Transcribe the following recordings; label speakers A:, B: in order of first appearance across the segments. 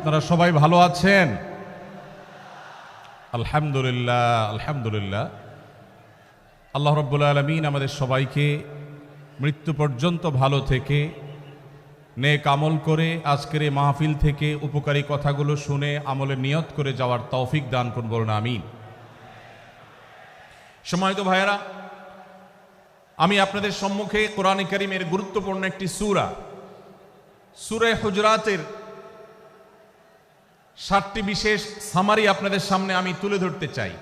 A: আপনারা সবাই ভালো আছেন? আলহামদুলিল্লাহ আলহামদুলিল্লাহ। আল্লাহ রাব্বুল আলামিন আমাদের সবাইকে মৃত্যু পর্যন্ত ভালো থেকে নেক আমল করে আজকের এই মাহফিল থেকে উপকারী কথাগুলো শুনে আমলে নিয়ত করে যাওয়ার তৌফিক দান করুন, বলুন আমিন। সম্মানিত ভাইয়েরা, আমি আপনাদের সম্মুখে কোরআনে কারীমের গুরুত্বপূর্ণ একটি সূরা, সূরা হুজরাতের 7টি বিশেষ সামারি আপনাদের সামনে আমি তুলে ধরতে চাই।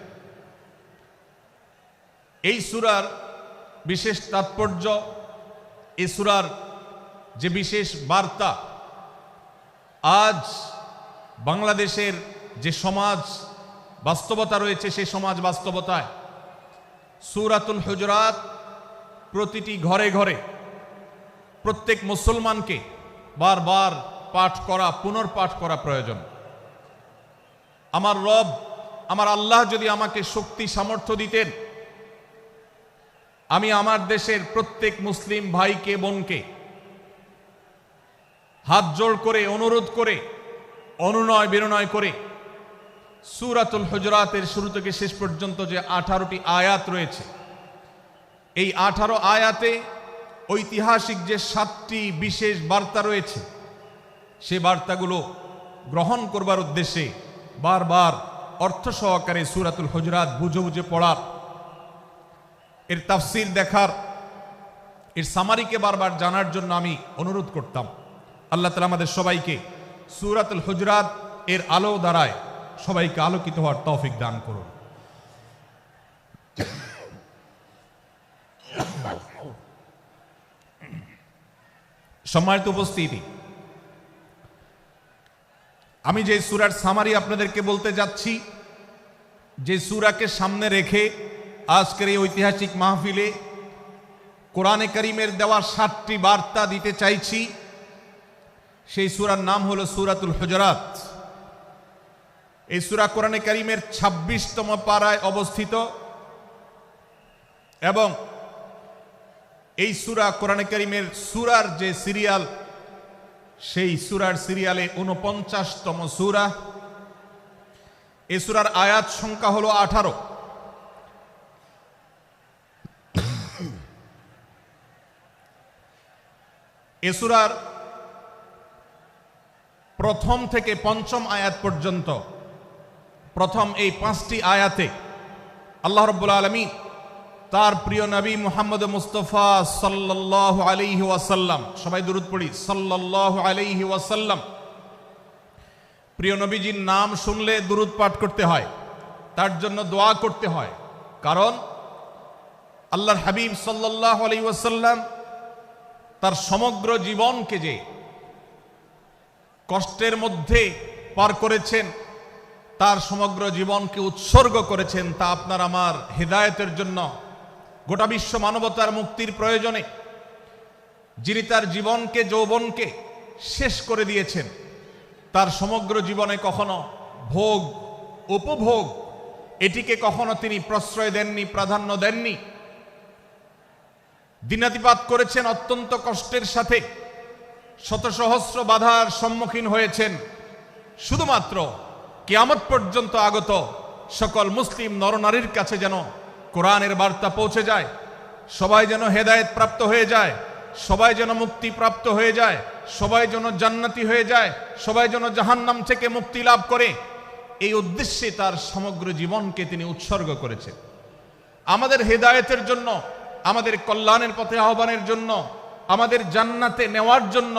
A: এই সূরার বিশেষ তাৎপর্য, এই সূরার যে বিশেষ বার্তা, আজ বাংলাদেশের যে সমাজ বাস্তবতা রয়েছে সেই সমাজ বাস্তবতায় সূরাতুল হুজরাত প্রতিটি ঘরে ঘরে প্রত্যেক মুসলমানকে বারবার পাঠ করা, পুনর্পাঠ করা প্রয়োজন। আমার রব, আমার আল্লাহ যদি আমাকে শক্তি সামর্থ্য দিতেন, আমি আমার দেশের প্রত্যেক মুসলিম ভাইকে বোনকে হাত জোড় করে, অনুরোধ করে, অনুনয় বিনয় করে সূরাতুল হুজরাতের শুরু থেকে শেষ পর্যন্ত যে 18টি আয়াত রয়েছে, এই 18 আয়াতে ঐতিহাসিক যে 7টি বিশেষ বার্তা রয়েছে, সে বার্তাগুলো গ্রহণ করবার উদ্দেশ্যে বারবার অর্থ সহকারে সূরাতুল হুজরাত বুঝে বুঝে পড়ার, এর তাফসীর দেখার, এর সামারিকে বারবার জানার জন্য আমি অনুরোধ করতাম। আল্লাহ তাআলা আমাদের সবাইকে সূরাতুল হুজরাত এর আলো দ্বারায় সবাইকে আলোকিত হওয়ার তৌফিক দান করুন। সম্মানিত উপস্থিতি, আমি যে সূরার সামারি আপনাদেরকে বলতে যাচ্ছি, যে সূরাকে সামনে রেখে আজকের এই ঐতিহাসিক মাহফিলে কোরআনে কারীমের দেওয়া 7টি বার্তা দিতে চাইছি, সেই সূরার নাম হলো সূরাতুল হুজরাত। এই সূরা কোরআনে কারীমের 26তম পারায় অবস্থিত এবং এই সূরা কোরআনে কারীমের সূরার যে সিরিয়াল, সেই সূরার সিরিয়ালে 49তম সূরা। এই সূরার আয়াত সংখ্যা হলো 18। এই সূরার প্রথম থেকে 5ম আয়াত পর্যন্ত, প্রথম এই 5টি আয়াতে আল্লাহ রাব্বুল আলামিন তার প্রিয় নবী মুহাম্মদ মুস্তাফা সাল্লাল্লাহু আলাইহি ওয়াসাল্লাম, সবাই দুরূদ পড়ি, সাল্লাল্লাহু আলাইহি ওয়াসাল্লাম, প্রিয় নবীজির নাম শুনলে দুরূদ পাঠ করতে হয়, তার জন্য দোয়া করতে হয়। কারণ আল্লাহর হাবিব সাল্লাল্লাহু আলাইহি ওয়াসাল্লাম তার সমগ্র জীবনকে যে কষ্টের মধ্যে পার করেছেন, তার সমগ্র জীবনকে উৎসর্গ করেছেন, তা আপনার আমার হেদায়েতের জন্য, গোটা বিশ্ব মানবতার মুক্তির প্রয়োজনে। যিনি তার জীবনকে, যৌবনকে শেষ করে দিয়েছেন, তার সমগ্র জীবনে কখনো ভোগ, উপভোগ এটিকে কখনো তিনি প্রশ্রয় দেননি, প্রাধান্য দেননি। দিনাতিপাত করেছেন অত্যন্ত কষ্টের সাথে, শত সহস্র বাধার সম্মুখীন হয়েছেন, শুধুমাত্র কিয়ামত পর্যন্ত আগত সকল মুসলিম নরনারীর কাছে যেন কোরআনের বার্তা পৌঁছে যায়, সবাই যেন হেদায়েত প্রাপ্ত হয়ে যায়, সবাই যেন মুক্তি প্রাপ্ত হয়ে যায়, সবাই যেন জান্নাতি হয়ে যায়, সবাই যেন জাহান্নাম থেকে মুক্তি লাভ করে, এই উদ্দেশ্যে তার সমগ্র জীবনকে তিনি উৎসর্গ করেছেন। আমাদের হেদায়েতের জন্য, আমাদের কল্যাণের পথে আহ্বানের জন্য, আমাদের জান্নাতে নেওয়ার জন্য,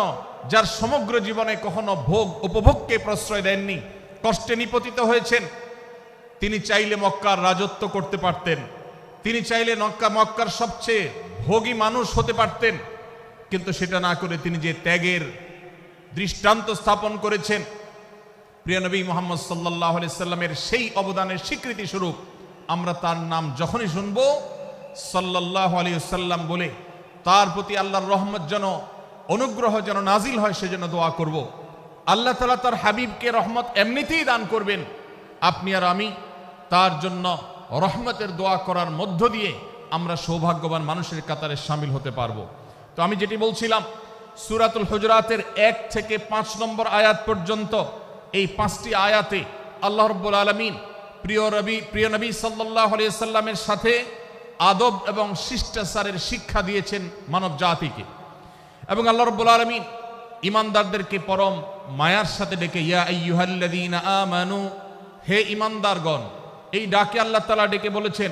A: যার সমগ্র জীবনে কখনো ভোগ উপভোগকে প্রশ্রয় দেননি, কষ্টে নিপতিত হয়েছেন, তিনি চাইলে মক্কার রাজত্ব করতে পারতেন, তিনি চাইলে মক্কার সবচেয়ে ভোগী মানুষ হতে পারতেন, কিন্তু সেটা না করে তিনি যে ত্যাগের দৃষ্টান্ত স্থাপন করেছেন, প্রিয় নবী মুহাম্মদ সাল্লাল্লাহু আলাইহি সাল্লামের সেই অবদানের স্বীকৃতি স্বরূপ আমরা তার নাম যখনই শুনব সাল্লাল্লাহু আলাইহি সাল্লাম বলে তার প্রতি আল্লাহর রহমত যেন, অনুগ্রহ যেন নাজিল হয়, সেজন্য দোয়া করব। আল্লাহ তাআলা তার হাবিবকে রহমত এমনিতেই দান করবেন, আপনি আর আমি তার জন্য রহমতের দোয়া করার মধ্য দিয়ে আমরা সৌভাগ্যবান মানুষের কাতারে শামিল হতে পারবো। তো আমি যেটি বলছিলাম, সূরাতুল হুজরাতের 1 থেকে 5 নম্বর আয়াত পর্যন্ত এই 5টি আয়াতে আল্লাহ রাব্বুল আলামিন প্রিয় নবী সাল্লাল্লাহু আলাইহি সাল্লামের সাথে আদব এবং শিষ্টাচারের শিক্ষা দিয়েছেন মানব জাতিকে। এবং আল্লাহ রাব্বুল আলামিন ঈমানদারদেরকে পরম মায়ার সাথে ডেকে ইয়া আইয়ুহাল্লাযীনা আমানু, হে ঈমানদারগণ, এই ডাকে আল্লাহ তাআলা ডেকে বলেছেন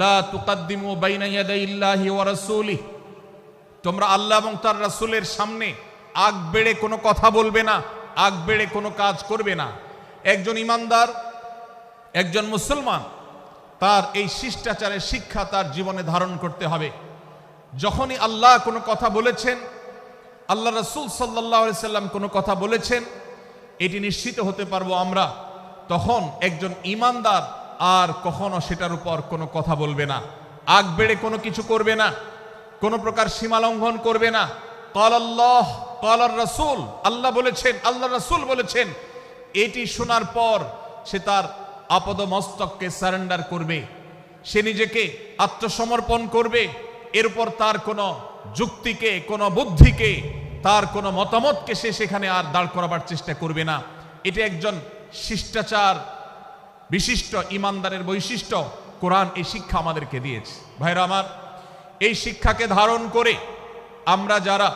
A: লা তুকাদ্দিমু বাইনা ইয়াদাইল্লাহি ওয়া রাসূলিহি, তোমরা আল্লাহ এবং তার রাসূলের সামনে আগ বেড়ে কোনো কথা বলবে না, আগ বেড়ে কোনো কাজ করবে না। একজন ঈমানদার, একজন মুসলমান, তার এই শিষ্টাচারের শিক্ষা তার জীবনে ধারণ করতে হবে। যখনই আল্লাহ কোনো কথা বলেছেন, আল্লাহ রাসূল সাল্লাল্লাহু আলাইহি সাল্লাম কোনো কথা বলেছেন, এটি নিশ্চিত হতে পারবো আমরা, তখন একজন ঈমানদার আর কখনো সেটার উপর কোনো কথা বলবে না, আগ বেড়ে কোনো কিছু করবে না, কোনো প্রকার সীমা লঙ্ঘন করবে না। ক্বালাল্লাহ ক্বালার রাসূল, আল্লাহ বলেছেন, আল্লাহ রাসূল বলেছেন, এটি শোনার পর সে তার আপাদমস্তককে সারেন্ডার করবে, সে নিজেকে আত্মসমর্পণ করবে। এরপর তার কোনো যুক্তিকে, কোনো বুদ্ধিকে, তার কোনো মতামতকে সে সেখানে আর দাঁড় করাবার চেষ্টা করবে না। এটি একজন শিষ্টাচার বিশিষ্ট ঈমানদারের বৈশিষ্ট্য। কোরআন এই শিক্ষা আমাদেরকে দিয়েছে। ভাইরা আমার, এই শিক্ষাকে ধারণ করে আমরা যারা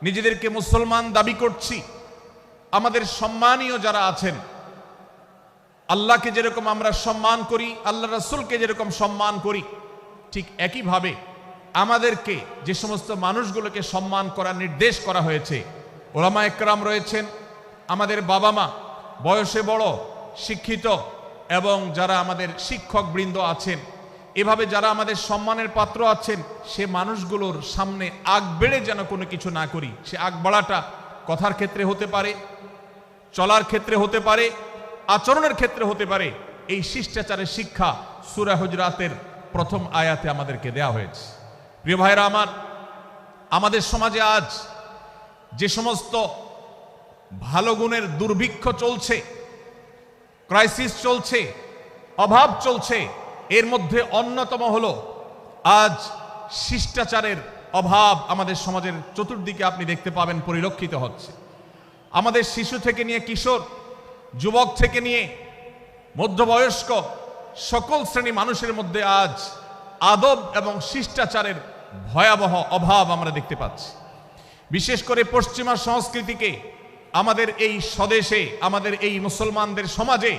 A: নিজেদেরকে মুসলমান দাবি করছি, আমাদের সম্মানীয় যারা আছেন, আল্লাহকে যেরকম আমরা সম্মান করি, আল্লাহ রাসূলকে যেরকম সম্মান করি, ঠিক একইভাবে আমাদেরকে যে সমস্ত মানুষগুলোকে সম্মান করার নির্দেশ করা হয়েছে, ওলামা একরাম রয়েছেন, আমাদের বাবা মা, বয়সে বড়, শিক্ষিত, এবং যারা আমাদের শিক্ষক বৃন্দ আছেন, এভাবে যারা আমাদের সম্মানের পাত্র আছেন, সে মানুষগুলোর সামনে আগ বেড়ে যেন কোনো কিছু না করি। সে আগ বাড়াটা কথার ক্ষেত্রে হতে পারে, চলার ক্ষেত্রে হতে পারে, আচরণের ক্ষেত্রে হতে পারে। এই শিষ্টাচারের শিক্ষা সূরা হুজরাতের প্রথম আয়াতে আমাদেরকে দেয়া হয়েছে। প্রিয় ভাইরা আমার, আমাদের সমাজে আজ যে সমস্ত ভালো গুণের দুর্ভিক্ষ চলছে, ক্রাইসিস চলছে, অভাব চলছে, এর মধ্যে অন্যতম হলো আজ শিষ্টাচারের অভাব। আমাদের সমাজের চতুর্দিকে আপনি দেখতে পাবেন পরিলক্ষিত হচ্ছে। আমাদের শিশু থেকে নিয়ে কিশোর, যুবক থেকে নিয়ে মধ্যবয়স্ক, সকল শ্রেণী মানুষের মধ্যে আজ আদব এবং শিষ্টাচারের ভয়াবহ অভাব আমরা দেখতে পাচ্ছি। বিশেষ করে পশ্চিমা সংস্কৃতিকে আমাদের এই স্বদেশে, আমাদের এই মুসলমানদের সমাজে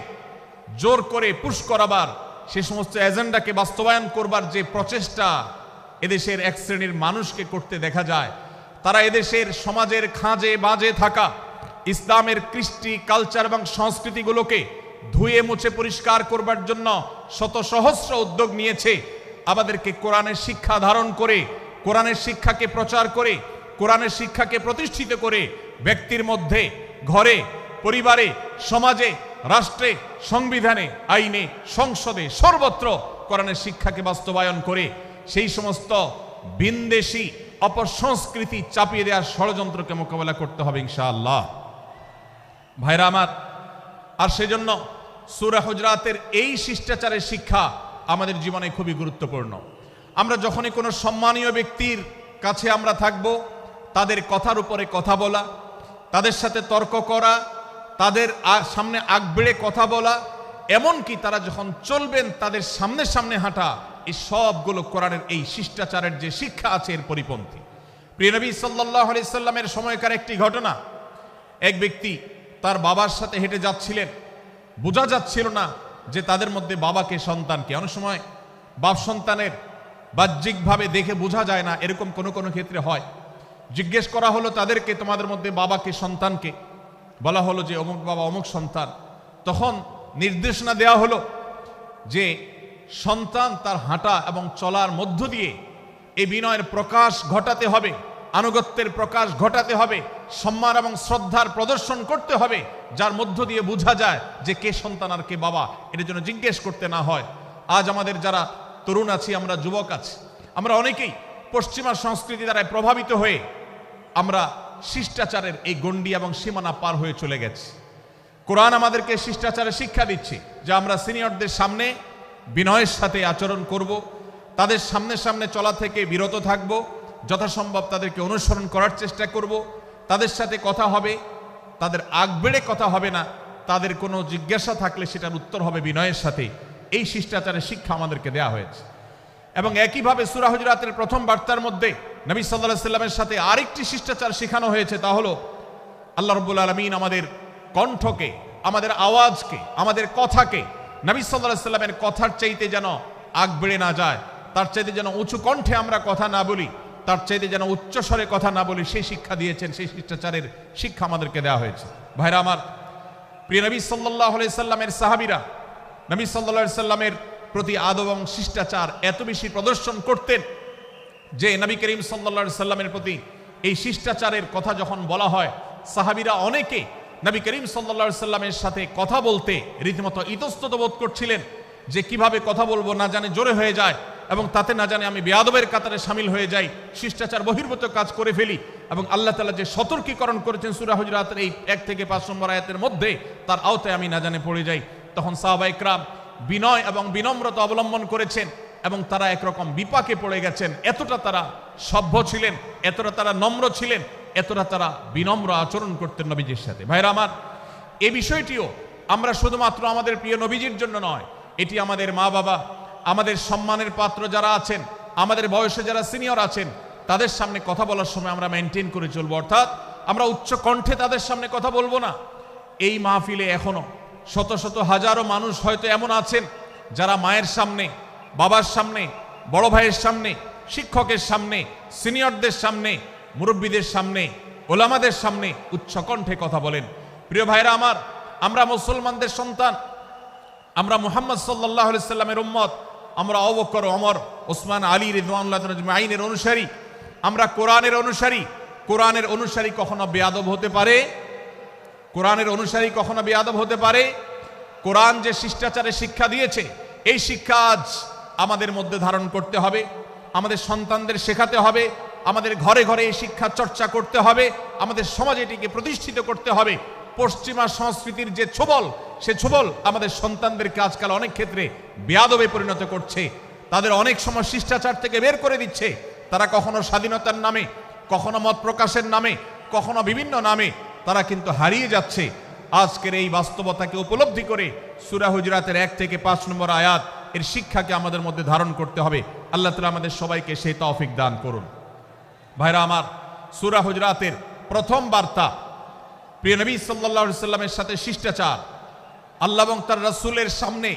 A: জোর করে পুশ করাবার, সে সমস্ত এজেন্ডাকে বাস্তবায়ন করবার যে প্রচেষ্টা এদেশের এক শ্রেণীর মানুষকে করতে দেখা যায়, তারা এদেশের সমাজের খাঁজে বাজে থাকা ইসলামের কৃষ্টি, কালচার এবং সংস্কৃতিগুলোকে ধুয়ে মুছে পরিষ্কার করবার জন্য শত সহস্র উদ্যোগ নিয়েছে। আমাদেরকে কোরআনের শিক্ষা ধারণ করে, কোরআনের শিক্ষাকে প্রচার করে, কোরআনের শিক্ষাকে প্রতিষ্ঠিত করে ব্যক্তির মধ্যে, ঘরে, পরিবারে, সমাজে, রাষ্ট্রে, সংবিধানে, আইনে, সংসদে, সর্বত্র কোরআনের শিক্ষাকে বাস্তবায়ন করে সেই সমস্ত বিন্দেশী অপসংস্কৃতি চাপিয়ে দেওয়ার ষড়যন্ত্রকে মোকাবেলা করতে হবে ইনশাআল্লাহ। ভাইরা আমার, আর সেজন্য সূরা হুজরাতের এই শিষ্টাচারের শিক্ষা আমাদের জীবনে খুবই গুরুত্বপূর্ণ। আমরা যখনই কোনো সম্মানীয় ব্যক্তির কাছে আমরা থাকব, তাদের কথার উপরে কথা বলা, তাদের সাথে তর্ক করা, তাদের সামনে আগ বেড়ে কথা বলা, এমনকি তারা যখন চলবেন তাদের সামনে সামনে হাঁটা, এই সবগুলো কোরআনের এই শিষ্টাচারের যে শিক্ষা আছে এর পরিপন্থী। প্রিয় নবী সাল্লাল্লাহু আলাইহি সাল্লামের সময়কার একটি ঘটনা, এক ব্যক্তি তার বাবার সাথে হেঁটে যাচ্ছিলেন, বোঝা যাচ্ছিল না যে তাদের মধ্যে বাবাকে সন্তানকে। অনেক সময় বাপ সন্তানের বাহ্যিকভাবে দেখে বোঝা যায় না, এরকম কোনো কোনো ক্ষেত্রে হয়। জিজ্ঞেস করা হলো তাদেরকে, তোমাদের মধ্যে বাবাকে সন্তানকে? বলা হলো যে অমুক বাবা, অমুক সন্তান। তখন নির্দেশনা দেওয়া হলো যে সন্তান তার হাঁটা এবং চলার মধ্য দিয়ে এই বিনয়ের প্রকাশ ঘটাতে হবে, আনুগত্যের প্রকাশ ঘটাতে হবে, সম্মান এবং শ্রদ্ধার প্রদর্শন করতে হবে, যার মধ্য দিয়ে বোঝা যায় যে কে সন্তান আর কে বাবা। এটার জন্য জিজ্ঞেস করতে না হয়। আজ আমাদের যারা তরুণ আছি, আমরা যুবক আছি, আমরা অনেকেই পশ্চিমা সংস্কৃতি দ্বারা প্রভাবিত হয়ে আমরা শিষ্টাচারের এই গণ্ডি এবং সীমানা পার হয়ে চলে গেছি। কোরআন আমাদেরকে শিষ্টাচারের শিক্ষা দিচ্ছে যে আমরা সিনিয়রদের সামনে বিনয়ের সাথে আচরণ করব, তাদের সামনে সামনে চলা থেকে বিরত থাকব, যথাসম্ভব তাদেরকে অনুসরণ করার চেষ্টা করব, তাদের সাথে কথা হবে, তাদের আগ বেড়ে কথা হবে না, তাদের কোনো জিজ্ঞাসা থাকলে সেটার উত্তর হবে বিনয়ের সাথে। এই শিষ্টাচারের শিক্ষা আমাদেরকে দেয়া হয়েছে। এবং একইভাবে সূরা হুজুরাতের প্রথম বার্তার মধ্যে নবী সাল্লাল্লাহু আলাইহি সাল্লামের সাথে আরেকটি শিষ্টাচার শেখানো হয়েছে, তা হলো আল্লাহ রাব্বুল আলামিন আমাদের কণ্ঠকে, আমাদের আওয়াজকে, আমাদের কথাকে নবী সাল্লাল্লাহু আলাইহি সাল্লামের কথার চাইতে যেন আগ বেড়ে না যায়, তার চাইতে যেন উঁচু কণ্ঠে আমরা কথা না বলি, তার চাইতে যেন উচ্চ স্বরে কথা না বলি, সেই শিক্ষা দিয়েছেন। সেই শিষ্টাচারের শিক্ষা আমাদেরকে দেওয়া হয়েছে। ভাইরা আমার, প্রিয় নবী সাল্লাল্লাহু আলাইহি সাল্লামের সাহাবীরা নবী সাল্লাল্লাহু আলাইহি সাল্লামের প্রতি আদব এবং শিষ্টাচার এত বেশি প্রদর্শন করতেন যে নবী করিম সাল্লাল্লাহু আলাইহি সাল্লামের প্রতি এই শিষ্টাচারের কথা যখন বলা হয়, সাহাবীরা অনেকে নবী করিম সাল্লাল্লাহু আলাইহি সাল্লামের সাথে কথা বলতে রীতিমতো ইতস্তত বোধ করছিলেন যে কিভাবে কথা বলবো, না জানে জোরে হয়ে যায় এবং তাতে না জানে আমি বেয়াদবের কাতারে শামিল হয়ে যাই, শিষ্টাচার বহির্ভূত কাজ করে ফেলি। এবং আল্লাহ তাআলা যে সতর্কীকরণ করেছেন সূরা হুজুরাতের এই 1 থেকে 5 নম্বর আয়াতের মধ্যে, তার আওতায় আমি না জানে পড়ে যাই। তখন সাহাবায়ে কেরাম বিনয় এবং বিনম্রতা অবলম্বন করেছেন এবং তারা একরকম বিপাকে পড়ে গেছেন। এতটা তারা সভ্য ছিলেন, এতটা তারা নম্র ছিলেন, এতটা তারা বিনম্র আচরণ করতেন নবীজির সাথে। ভাইরা আমার, এই বিষয়টিও আমরা শুধুমাত্র আমাদের প্রিয় নবীজির জন্য নয়, এটি আমাদের মা বাবা, আমাদের সম্মানের পাত্র যারা আছেন, আমাদের বয়সে যারা সিনিয়র আছেন, তাদের সামনে কথা বলার সময় আমরা মেনটেন করে চলবো। অর্থাৎ আমরা উচ্চ কণ্ঠে তাদের সামনে কথা বলবো না। এই মাহফিলে এখনো শত শত হাজারো মানুষ হয়তো এমন আছেন যারা মায়ের সামনে, বাবার সামনে, বড় ভাইয়ের সামনে, শিক্ষকের সামনে, সিনিয়রদের সামনে, মুরব্বীদের সামনে, ওলামাদের সামনে উচ্চ কণ্ঠে কথা বলেন। প্রিয় ভাইরা আমার, আমরা মুসলমানদের সন্তান, আমরা মুহাম্মদ সাল্লাল্লাহু আলাইহি সাল্লামের উম্মত, আমরা আবু বকর, ওমর, ওসমান, আলী রাদিয়াল্লাহু আজমাইনের অনুসারী, আমরা কোরআনের অনুসারী। কোরআনের অনুসারী কখনো বেয়াদব হতে পারে? কোরআনের অনুসারী কখনো বেয়াদব হতে পারে? কোরআন যে শিষ্টাচারের শিক্ষা দিয়েছে, এই শিক্ষা আজ আমাদের মধ্যে ধারণ করতে হবে, আমাদের সন্তানদের শেখাতে হবে, আমাদের ঘরে ঘরে এই শিক্ষা চর্চা করতে হবে, আমাদের সমাজে এটিকে প্রতিষ্ঠিত করতে হবে। পশ্চিমা সংস্কৃতির যে ছোবল, সে ছোবল আমাদের সন্তানদেরকে আজকাল অনেক ক্ষেত্রে বেয়াদবে পরিণত করছে, তাদের অনেক সময় শিষ্টাচার থেকে বের করে দিচ্ছে। তারা কখনো স্বাধীনতার নামে, কখনো মত প্রকাশের নামে, কখনো বিভিন্ন নামে তারা কিন্তু হারিয়ে যাচ্ছে। আজকের এই বাস্তবতাকে উপলব্ধি করে সূরা হুজুরাতের 1 থেকে 5 নম্বর আয়াত এর শিক্ষাকে আমাদের মধ্যে ধারণ করতে হবে। আল্লাহ তাআলা আমাদের সবাইকে সেই তৌফিক দান করুন। ভাইরা আমার, সূরা হুজুরাতের প্রথম বার্তা প্রিয় নবী সাল্লাল্লাহু আলাইহি সাল্লামের সাথে শিষ্টাচার, আল্লাহ এবং তার রাসূলের সামনে,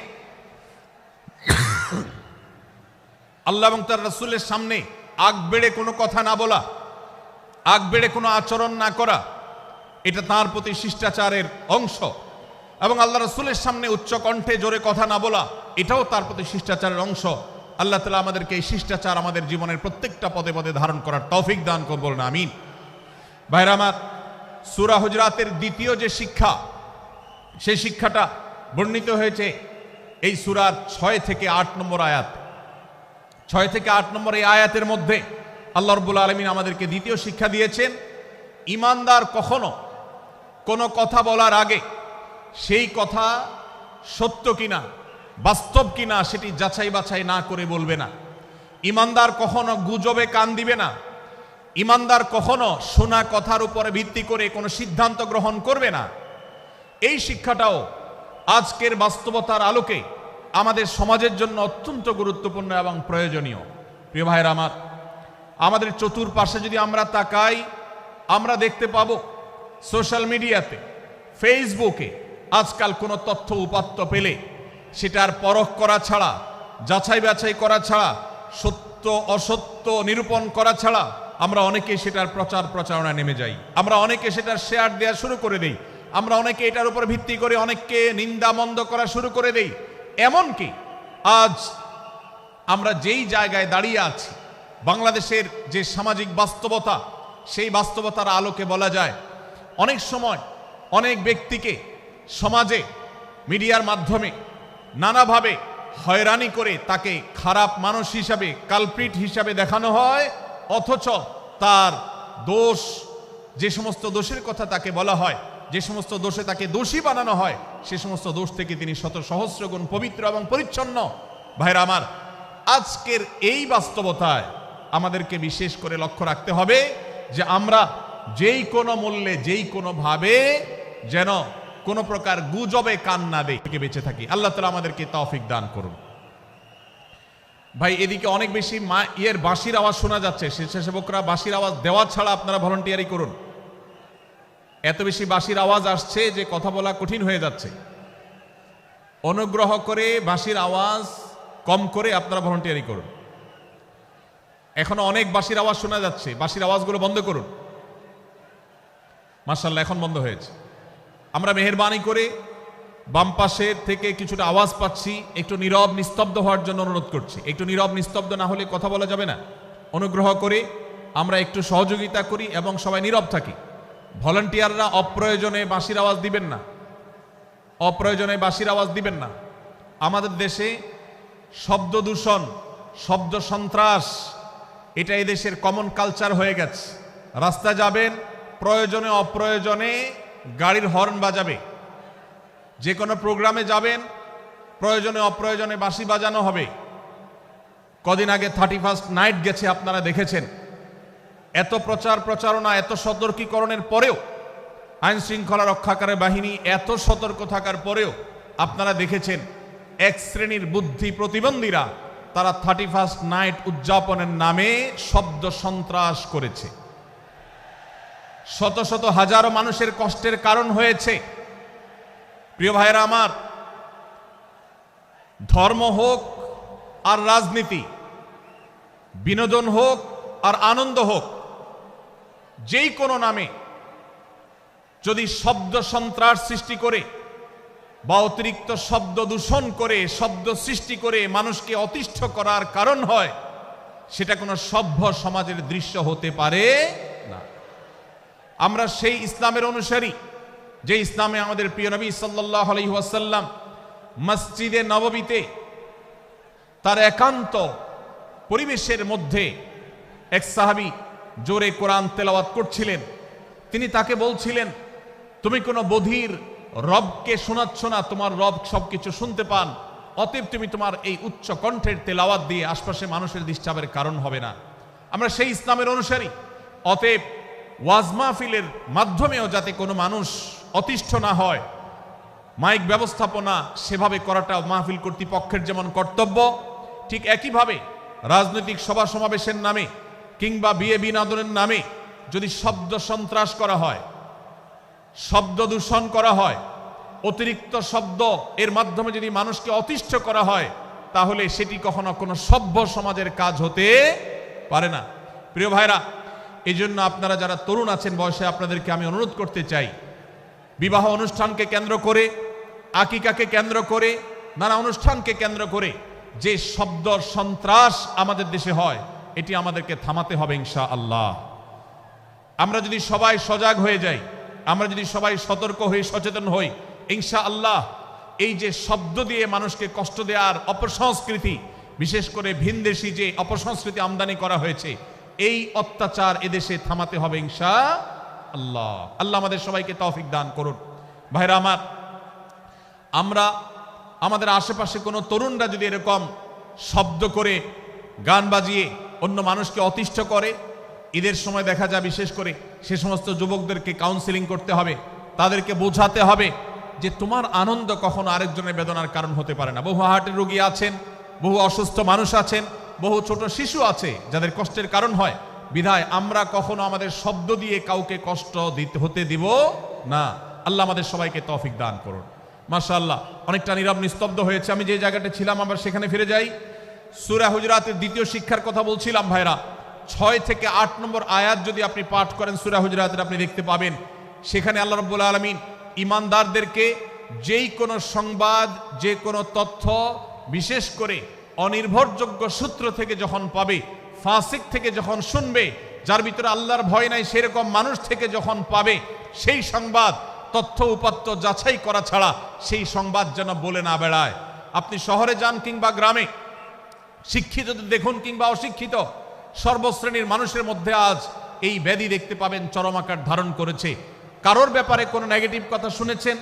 A: আল্লাহ এবং তার রাসূলের সামনে আগ বেড়ে কোনো কথা না বলা, আগ বেড়ে কোনো আচরণ না করা, এটা তার প্রতি শিষ্টাচারের অংশ। এবং আল্লাহ রাসূলের সামনে উচ্চ কণ্ঠে জোরে কথা না বলা, এটাও তার প্রতি শিষ্টাচারের অংশ। আল্লাহ তাআলা আমাদেরকে এই শিষ্টাচার আমাদের জীবনের প্রত্যেকটা পদে পদে ধারণ করার তৌফিক দান করুন, বলুন আমিন। ভাইরা আমার, সূরা হুজুরাতের দ্বিতীয় যে শিক্ষা, সেই শিক্ষাটা বর্ণিত হয়েছে এই সূরার 6 থেকে 8 নম্বর আয়াত। 6 থেকে 8 নম্বর এই আয়াতের মধ্যে আল্লাহ রাব্বুল আলামিন আমাদেরকে দ্বিতীয় শিক্ষা দিয়েছেন, ঈমানদার কখনো কোনো কথা বলার আগে সেই কথা সত্য কিনা, বাস্তব কিনা সেটি যাচাই বাছাই না করে বলবে না। ঈমানদার কখনো গুজবে কান দিবে না। ঈমানদার কখনো শোনা কথার উপরে ভিত্তি করে কোনো সিদ্ধান্ত গ্রহণ করবে না। এই শিক্ষাটাও আজকের বাস্তবতার আলোকে আমাদের সমাজের জন্য অত্যন্ত গুরুত্বপূর্ণ এবং প্রয়োজনীয়। প্রিয় ভাইরা আমার, আমাদের চতুর্পাশে যদি আমরা তাকাই, আমরা দেখতে পাবো সোশ্যাল মিডিয়াতে, ফেসবুকে আজকাল কোনো তথ্য উপাত্ত পেলে সেটার পরখ করা ছাড়া, যাচাই বাছাই করা ছাড়া, সত্য অসত্য নিরূপণ করা ছাড়া আমরা অনেকে সেটার প্রচারণায় নেমে যাই। আমরা অনেকে সেটার শেয়ার দেওয়া শুরু করে দেই। আমরা অনেকে এটার উপর ভিত্তি করে অনেককে নিন্দা মন্দ করা শুরু করে দেই। এমনকি আজ আমরা যেই জায়গায় দাঁড়িয়ে আছি, বাংলাদেশের যে সামাজিক বাস্তবতা, সেই বাস্তবতার আলোকে বলা যায় অনেক সময় অনেক ব্যক্তিকে সমাজে মিডিয়ার মাধ্যমে নানাভাবে হয়রানি করে তাকে খারাপ মানুষ হিসাবে, কালপ্রিট হিসাবে দেখানো হয়, অথচ তার দোষ, যে সমস্ত দোষের কথা তাকে বলা হয়, যে সমস্ত দোষে তাকে দোষী বানানো হয়, সে সমস্ত দোষ থেকে তিনি শত সহস্র গুণ পবিত্র এবং পরিচ্ছন্ন। ভাইরা আমার, আজকের এই বাস্তবতায় আমাদেরকে বিশেষ করে লক্ষ্য রাখতে হবে যে আমরা যেই কোনো মূল্যে, যেই কোনো ভাবে যেন কোনো প্রকার গুজবে কান না দেয়, বেঁচে থাকি। আল্লাহ তাআলা আমাদেরকে তৌফিক দান করুন। ভাই, এদিকে অনেক বেশি বাঁশির আওয়াজ শোনা যাচ্ছে। স্বেচ্ছাসেবকরা বাঁশির আওয়াজ দেওয়া ছাড়া আপনারা ভলান্টিয়ারি করুন। এত বেশি বাঁশির আওয়াজ আসছে যে কথা বলা কঠিন হয়ে যাচ্ছে। অনুগ্রহ করে বাঁশির আওয়াজ কম করে আপনারা ভলান্টিয়ারি করুন। এখনো অনেক বাঁশির আওয়াজ শোনা যাচ্ছে, বাঁশির আওয়াজগুলো বন্ধ করুন। মাশাআল্লাহ, এখন বন্ধ হয়েছে। আমরা মেহেরবানি করে বাম পাশের থেকে কিছুটা আওয়াজ পাচ্ছি, একটু নীরব নিস্তব্ধ হওয়ার জন্য অনুরোধ করছি। একটু নীরব নিস্তব্ধ না হলে কথা বলা যাবে না। অনুগ্রহ করে আমরা একটু সহযোগিতা করি এবং সবাই নীরব থাকি। ভলান্টিয়াররা অপ্রয়োজনে বাঁশির আওয়াজ দিবেন না, অপ্রয়োজনে বাঁশির আওয়াজ দিবেন না। আমাদের দেশে শব্দ দূষণ, শব্দ সন্ত্রাস, এটা এই দেশের কমন কালচার হয়ে গেছে। রাস্তায় যাবেন, প্রয়োজনে অপ্রয়োজনে গাড়ির হর্ন বাজাবে। যে কোনো প্রোগ্রামে যাবেন, প্রয়োজনে অপ্রয়োজনে বাঁশি বাজানো হবে। কদিন আগে 31st নাইট গেছে, আপনারা দেখেছেন। এত প্রচার প্রচারণা, এত সতর্কীকরণের পরেও, আইন শৃঙ্খলা রক্ষাকারী বাহিনী এত সতর্ক থাকার পরেও আপনারা দেখেছেন এক শ্রেণীর বুদ্ধি প্রতিবন্ধীরা তারা 31st নাইট উদযাপনের নামে শব্দ সন্ত্রাস করেছে। শত শত হাজারো মানুষের কষ্টের কারণ হয়েছে। প্রিয় ভাইরা আমার, ধর্ম হোক আর রাজনীতি, বিনোদন হোক আর আনন্দ হোক, যেই কোনো নামে যদি শব্দ সন্ত্রাস সৃষ্টি করে বা অতিরিক্ত শব্দ দূষণ করে, শব্দ সৃষ্টি করে মানুষকে অতিষ্ঠ করার কারণ হয়, সেটা কোনো সভ্য সমাজের দৃশ্য হতে পারে না। আমরা সেই ইসলামের অনুসারী যে ইসলামে আমাদের প্রিয় নবী সাল্লাল্লাহু আলাইহি ওয়াসাল্লাম মসজিদে নববীতে তার একান্ত পরিবেশের মধ্যে এক সাহাবী জোরে কোরআন তেলাওয়াত করছিলেন। তিনি তাকে বলছিলেন, তুমি কোনো বধির রবকে শোনাচ্ছ না, তোমার রব সবকিছু শুনতে পান, অতএব তুমি তোমার এই উচ্চ কণ্ঠের তেলাওয়াত দিয়ে আশপাশে মানুষের ডিস্টার্বের কারণ হবে না। আমরা সেই ইসলামের অনুসারী, অতএব ওয়াজ মাহফিলের মাধ্যমেও যাতে কোনো মানুষ অতিষ্ঠ না হয়, মাইক ব্যবস্থাপনা সেভাবে করাটা মাহফিল কর্তৃপক্ষের যেমন কর্তব্য, ঠিক একইভাবে রাজনৈতিক সভা সমাবেশের নামে কিংবা বিয়ে বিনোদনের নামে যদি শব্দ সন্ত্রাস করা হয়, শব্দ দূষণ করা হয়, অতিরিক্ত শব্দ এর মাধ্যমে যদি মানুষকে অতিষ্ঠ করা হয়, তাহলে সেটি কখনো কোনো সভ্য সমাজের কাজ হতে পারে না। প্রিয় ভাইরা, এই জন্য আপনারা যারা তরুণ আছেন বয়সে, আপনাদেরকে আমি অনুরোধ করতে চাই, বিবাহ অনুষ্ঠানকে কেন্দ্র করে, আকিকাকে কেন্দ্র করে, নানা অনুষ্ঠানকে কেন্দ্র করে যে শব্দ সন্ত্রাস আমাদের দেশে হয়, এটি আমাদেরকে থামাতে হবে ইনশাআল্লাহ। আমরা যদি সবাই সজাগ হয়ে যাই, আমরা যদি সবাই সতর্ক হয়ে সচেতন হই, ইনশাআল্লাহ এই যে শব্দ দিয়ে মানুষকে কষ্ট দেওয়ার অপসংস্কৃতি, বিশেষ করে ভিনদেশি যে অপসংস্কৃতি আমদানি করা হয়েছে, এই অত্যাচার এদেশে থামাতে হবে ইনশাআল্লাহ। আল্লাহ আমাদের সবাইকে তৌফিক দান করুন। ভাইরা আমার, আমরা আমাদের আশেপাশে কোনো তরুণরা যদি এরকম শব্দ করে, গান বাজিয়ে অন্য মানুষকে অতিষ্ঠ করে, ঈদের সময় দেখা যায় বিশেষ করে সে সমস্ত যুবকদেরকে কাউন্সিলিং করতে হবে, তাদেরকে বোঝাতে হবে যে তোমার আনন্দ কখনো আরেকজনের বেদনার কারণ হতে পারে না। বহু হার্টের রোগী আছেন, বহু অসুস্থ মানুষ আছেন, বহু ছোট শিশু আছে যাদের কষ্টের কারণ হয়। বিধায় আমরা কখনো আমাদের শব্দ দিয়ে কাউকে কষ্ট হতে দিব না। আল্লাহ আমাদের সবাইকে তৌফিক দান করুন। মাশাআল্লাহ, অনেকটা নীরব নিস্তব্ধ হয়েছে। আমি যে জায়গাটা ছিলাম আবার সেখানে ফিরে যাই। সূরা হুজুরাতের দ্বিতীয় শিক্ষার কথা বলছিলাম ভাইরা। 6 থেকে 8 নম্বর আয়াত যদি আপনি পাঠ করেন সূরা হুজুরাতের, আপনি দেখতে পাবেন সেখানে আল্লাহ রাব্বুল আলামিন ঈমানদারদেরকে যেই কোনো সংবাদ, যে কোনো তথ্য, বিশেষ করে অনির্ভরযোগ্য সূত্র থেকে যখন পাবে, ফাসিক থেকে যখন শুনবে, যার ভিতরে আল্লাহর ভয় নাই সেরকম মানুষ থেকে যখন পাবে, সেই সংবাদ তথ্য উপাত্ত যাচাই করা ছাড়া সেই সংবাদ যেন বলে না বেড়ায়। আপনি শহরে যান কিংবা গ্রামে, শিক্ষিত দেখুন কিংবা অশিক্ষিত, সর্বশ্রেণীর মানুষের মধ্যে আজ এই ব্যাধি দেখতে পাবেন চরম আকার ধারণ করেছে। কারোর ব্যাপারে কোনো নেগেটিভ কথা শুনেছেন,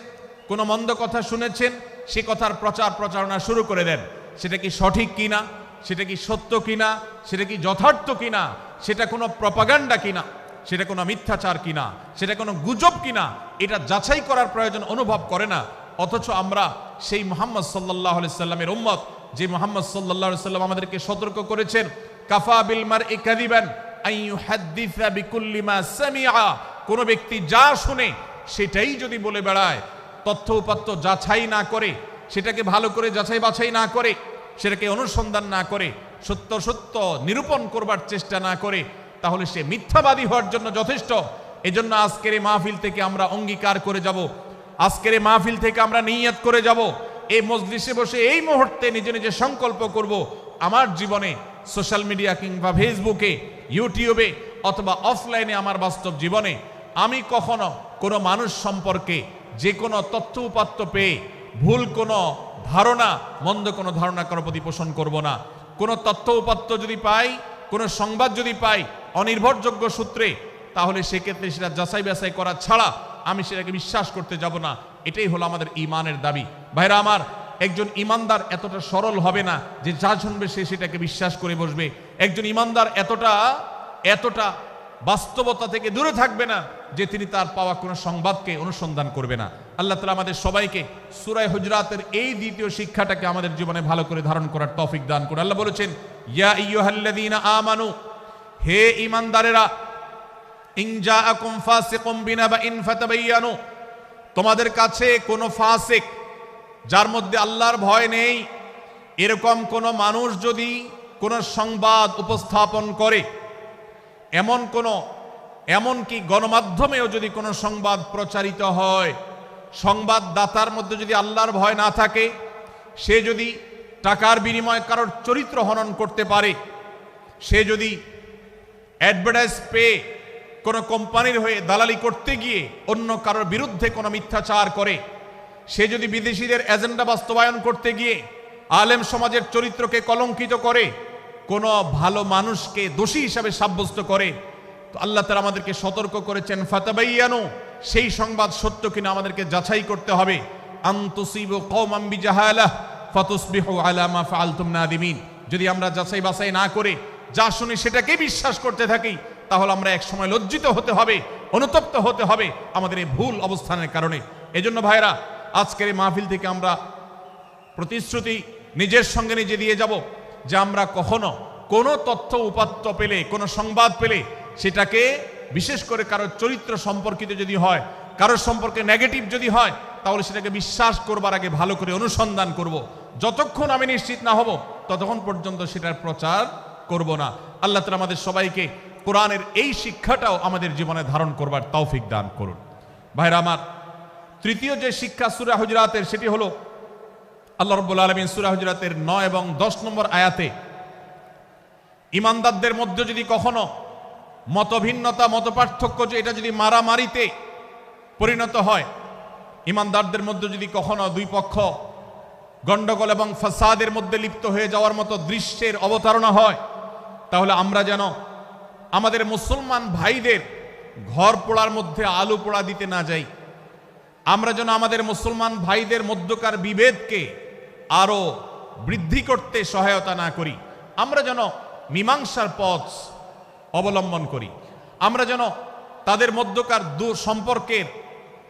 A: কোনো মন্দ কথা শুনেছেন, সে কথার প্রচার প্রচারণা শুরু করে দেন। সেটা কি সঠিক কিনা, সেটা কি সত্য কিনা, সেটা কি যথার্থ কিনা, সেটা কোনো প্রপাগান্ডা কিনা, সেটা কোনো মিথ্যাচার কিনা, সেটা কোনো গুজব কিনা, এটা যাচাই করার প্রয়োজন অনুভব করে না। অথচ আমরা সেই মুহাম্মদ সাল্লাল্লাহু আলাইহি সাল্লামের উম্মত, যে মুহাম্মদ সাল্লাল্লাহু আলাইহি সাল্লাম আমাদেরকে সতর্ক করেছেন, কাফা বিল মারই কাযিবান আন ইউহাদ্দিসা বিকুল্লি মা সামিআ, কোন ব্যক্তি যা শুনে সেটাই যদি বলে বেড়ায়, তথ্য উপাত্ত যাচাই না করে, সেটাকে ভালো করে যাচাই বাছাই না করে, সেটাকে অনুসন্ধান না করে, সত্য সত্য নিরূপণ করবার চেষ্টা না করে, তাহলে সে মিথ্যাবাদী হওয়ার জন্য যথেষ্ট। এজন্য আজকের এই মাহফিল থেকে আমরা অঙ্গীকার করে যাব, আজকের এই মাহফিল থেকে আমরা নিয়ত করে যাব, এই মজলিসে বসে এই মুহূর্তে নিজে নিজে সংকল্প করব, আমার জীবনে সোশ্যাল মিডিয়া কিংবা ফেসবুকে, ইউটিউবে অথবা অফলাইনে আমার বাস্তব জীবনে আমি কখনো কোনো মানুষ সম্পর্কে যে কোনো তথ্য উপাত্ত পেয়ে ভুল কোনো ধারণা, মন্দ কোনো ধারণা কারো প্রতি পোষণ করব না। কোনো তথ্য উপাত্ত যদি পাই, কোনো সংবাদ যদি পাই অনির্ভরযোগ্য সূত্রে, তাহলে সেক্ষেত্রে সেটা যাচাই বাছাই করা ছাড়া আমি সেটাকে বিশ্বাস করতে যাব না। এটাই হলো আমাদের ঈমানের দাবি। ভাইরা আমার, একজন ঈমানদার এতটা সরল হবে না যে যা শুনবে সে সেটাকে বিশ্বাস করে বসবে। একজন ঈমানদার এতটা বাস্তবতা থেকে দূরে থাকবে না যে তিনি তার পাওয়া কোনো সংবাদকে অনুসন্ধান করবে না। আল্লাহ তাআলা আমাদের সবাইকে সূরা হুজরাতের এই দ্বিতীয় শিক্ষাটাকে আমাদের জীবনে ভালো করে ধারণ করার তৌফিক দান করুন। আল্লাহ বলেছেন, ইয়া আইয়ুহাল্লাযীনা আমানু, হে ঈমানদারেরা, ইন জাআকুম ফাসিকুম বিনাবাইন ফাতাবায়ানু, তোমাদের কাছে কোনো ফাসিক, যার মধ্যে আল্লাহর ভয় নেই, এরকম কোন মানুষ যদি কোন সংবাদ উপস্থাপন করে, এমনকি গণমাধ্যমেও যদি কোনো সংবাদ প্রচারিত হয়, সংবাদদাতার মধ্যে যদি আল্লাহর ভয় না থাকে, সে যদি টাকার বিনিময়ে কারোর চরিত্র হনন করতে পারে, সে যদি অ্যাডভার্টাইজ পেয়ে কোনো কোম্পানির হয়ে দালালি করতে গিয়ে অন্য কারোর বিরুদ্ধে কোনো মিথ্যাচার করে, সে যদি বিদেশিদের এজেন্ডা বাস্তবায়ন করতে গিয়ে আলেম সমাজের চরিত্রকে কলঙ্কিত করে, কোনো ভালো মানুষকে দোষী হিসাবে সাব্যস্ত করে, তো আল্লাহ তাআলা আমাদেরকে সতর্ক করেছেন, ফাতাবায়ানু, সেই সংবাদ সত্য কিনা আমাদেরকে যাচাই করতে হবে। আন তুসিবু কওমান বিজাহালাহ ফাতুসবিহু আলা মা ফাআলতুম নাদিমিন, যদি আমরা যাচাই বাছাই না করে যা শুনি সেটাকে বিশ্বাস করতে থাকি, তাহলে আমরা এক সময় লজ্জিত হতে হবে, অনুতপ্ত হতে হবে আমাদের এই ভুল অবস্থানের কারণে। এজন্য ভাইরা, আজকের এই মাহফিল থেকে আমরা প্রতিশ্রুতি নিজের সঙ্গে নিজে দিয়ে যাব যে আমরা কখনো কোনো তথ্য উপাত্ত পেলে, কোনো সংবাদ পেলে, সেটাকে বিশেষ করে কারোর চরিত্র সম্পর্কিত যদি হয়, কারোর সম্পর্কে নেগেটিভ যদি হয়, তাহলে সেটাকে বিশ্বাস করবার আগে ভালো করে অনুসন্ধান করব। যতক্ষণ আমি নিশ্চিত না হব ততক্ষণ পর্যন্ত সেটার প্রচার করব না। আল্লাহ তাআলা আমাদের সবাইকে কোরআনের এই শিক্ষাটাও আমাদের জীবনে ধারণ করবার তৌফিক দান করুন। ভাইরা আমার, তৃতীয় যে শিক্ষা সূরা হুজরাতের, সেটি হলো আল্লাহ রাব্বুল আলামিন সূরা হুজরাতের 9 এবং 10 নম্বর আয়াতে ঈমানদারদের মধ্যে যদি কখনো মতভিন্নতা, মতপার্থক্য, যে এটা যদি মারামারিতে পরিণত হয়, ঈমানদারদের মধ্যে যদি কখনো দুই পক্ষ গন্ডগোল এবং ফাসাদের মধ্যে লিপ্ত হয়ে যাওয়ার মতো দৃশ্যের অবতারণা হয়, তাহলে আমরা যেন আমাদের মুসলমান ভাইদের ঘর পোড়ার মধ্যে আলু পোড়া দিতে না যাই। আমরা যেন আমাদের মুসলমান ভাইদের মধ্যকার বিভেদকে আরো বৃদ্ধি করতে সহায়তা না করি। আমরা যেন মীমাংসার পথ অবলম্বন করি। আমরা যেন তাদের মধ্যকার সম্পর্কের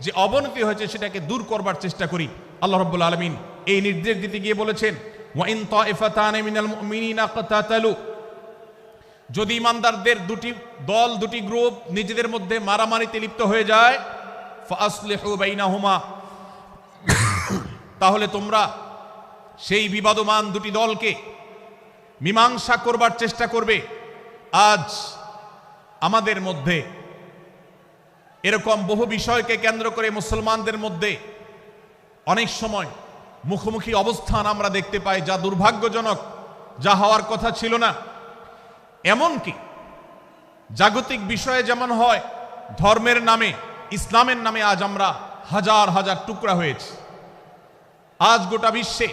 A: যে অবনতি হয়েছে সেটাকে দূর করবার চেষ্টা করি। আল্লাহ রাব্বুল আলামিন এই নির্দেশ দিতে গিয়ে বলেছেন, ওয়া ইন তাইফাতানি মিনাল মুমিনিনা ইকতাতালু, যদি ঈমানদারদের দুটি দল, দুটি গ্রুপ নিজেদের মধ্যে মারামারিতে লিপ্ত হয়ে যায়, ফাসলিহু বাইনাহুমা, তাহলে তোমরা সেই বিবাদমান দুটি দলকে মীমাংসা করবার চেষ্টা করবে। আজ আমাদের মধ্যে এরকম বহু বিষয়কে কেন্দ্র করে মুসলমানদের মধ্যে অনেক সময় মুখোমুখি অবস্থান আমরা দেখতে পাই, যা দুর্ভাগ্যজনক, যা হওয়ার কথা ছিল না। এমনকি জাগতিক বিষয়ে যেমন হয়, ধর্মের নামে, ইসলামের নামে আজ আমরা হাজার হাজার টুকরা হয়েছি। আজ গোটা বিশ্বে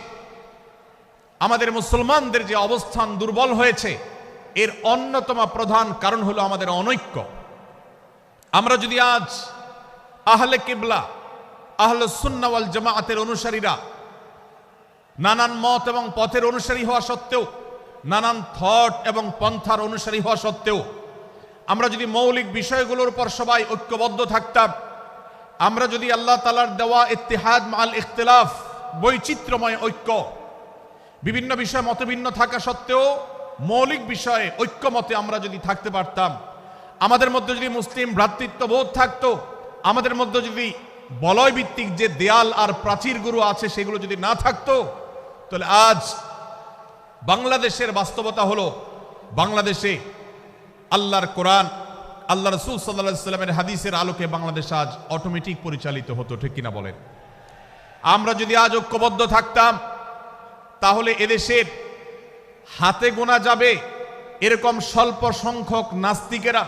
A: আমাদের মুসলমানদের যে অবস্থান দুর্বল হয়েছে, এর অন্যতম প্রধান কারণ হলো আমাদের অনৈক্য। আমরা যদি আজ আহলে কিবলা, আহলে সুন্নাহ ওয়াল জামাআতের অনুসারীরা নানান মত এবং পথের অনুসারী হওয়া সত্ত্বেও, নানান থট এবং পন্থার অনুসারী হওয়া সত্ত্বেও আমরা যদি মৌলিক বিষয়গুলোর উপর সবাই ঐক্যবদ্ধ থাকতাম, আমরা যদি আল্লাহ তাআলার দেওয়া ইত্তিহাদ মাল ইখতিলাফ, বৈচিত্র্যময় ঐক্য, বিভিন্ন বিষয়ে মতভিন্ন থাকা সত্ত্বেও মৌলিক বিষয়ে ঐক্যমতে আমরা যদি থাকতে পারতাম, আমাদের মধ্যে যদি মুসলিম ভ্রাতৃত্ববোধ থাকতো, আমাদের মধ্যে যদি বলয় ভিত্তিক যে দেয়াল আর প্রাচীরগুলো আছে সেগুলো যদি না থাকতো, তাহলে আজ বাংলাদেশের বাস্তবতা হলো, বাংলাদেশে আল্লাহর কোরআন, আল্লাহ রাসূল সাল্লাল্লাহু আলাইহি ওয়াসাল্লামের হাদিসের আলোকে বাংলাদেশ আজ অটোমেটিক পরিচালিত হতো, ঠিক কিনা বলেন? আমরা যদি আজ ঐক্যবদ্ধ থাকতাম, তাহলে এদেশের হাতে গোনা যাবে এরকম স্বল্প সংখ্যক নাস্তিকেরা,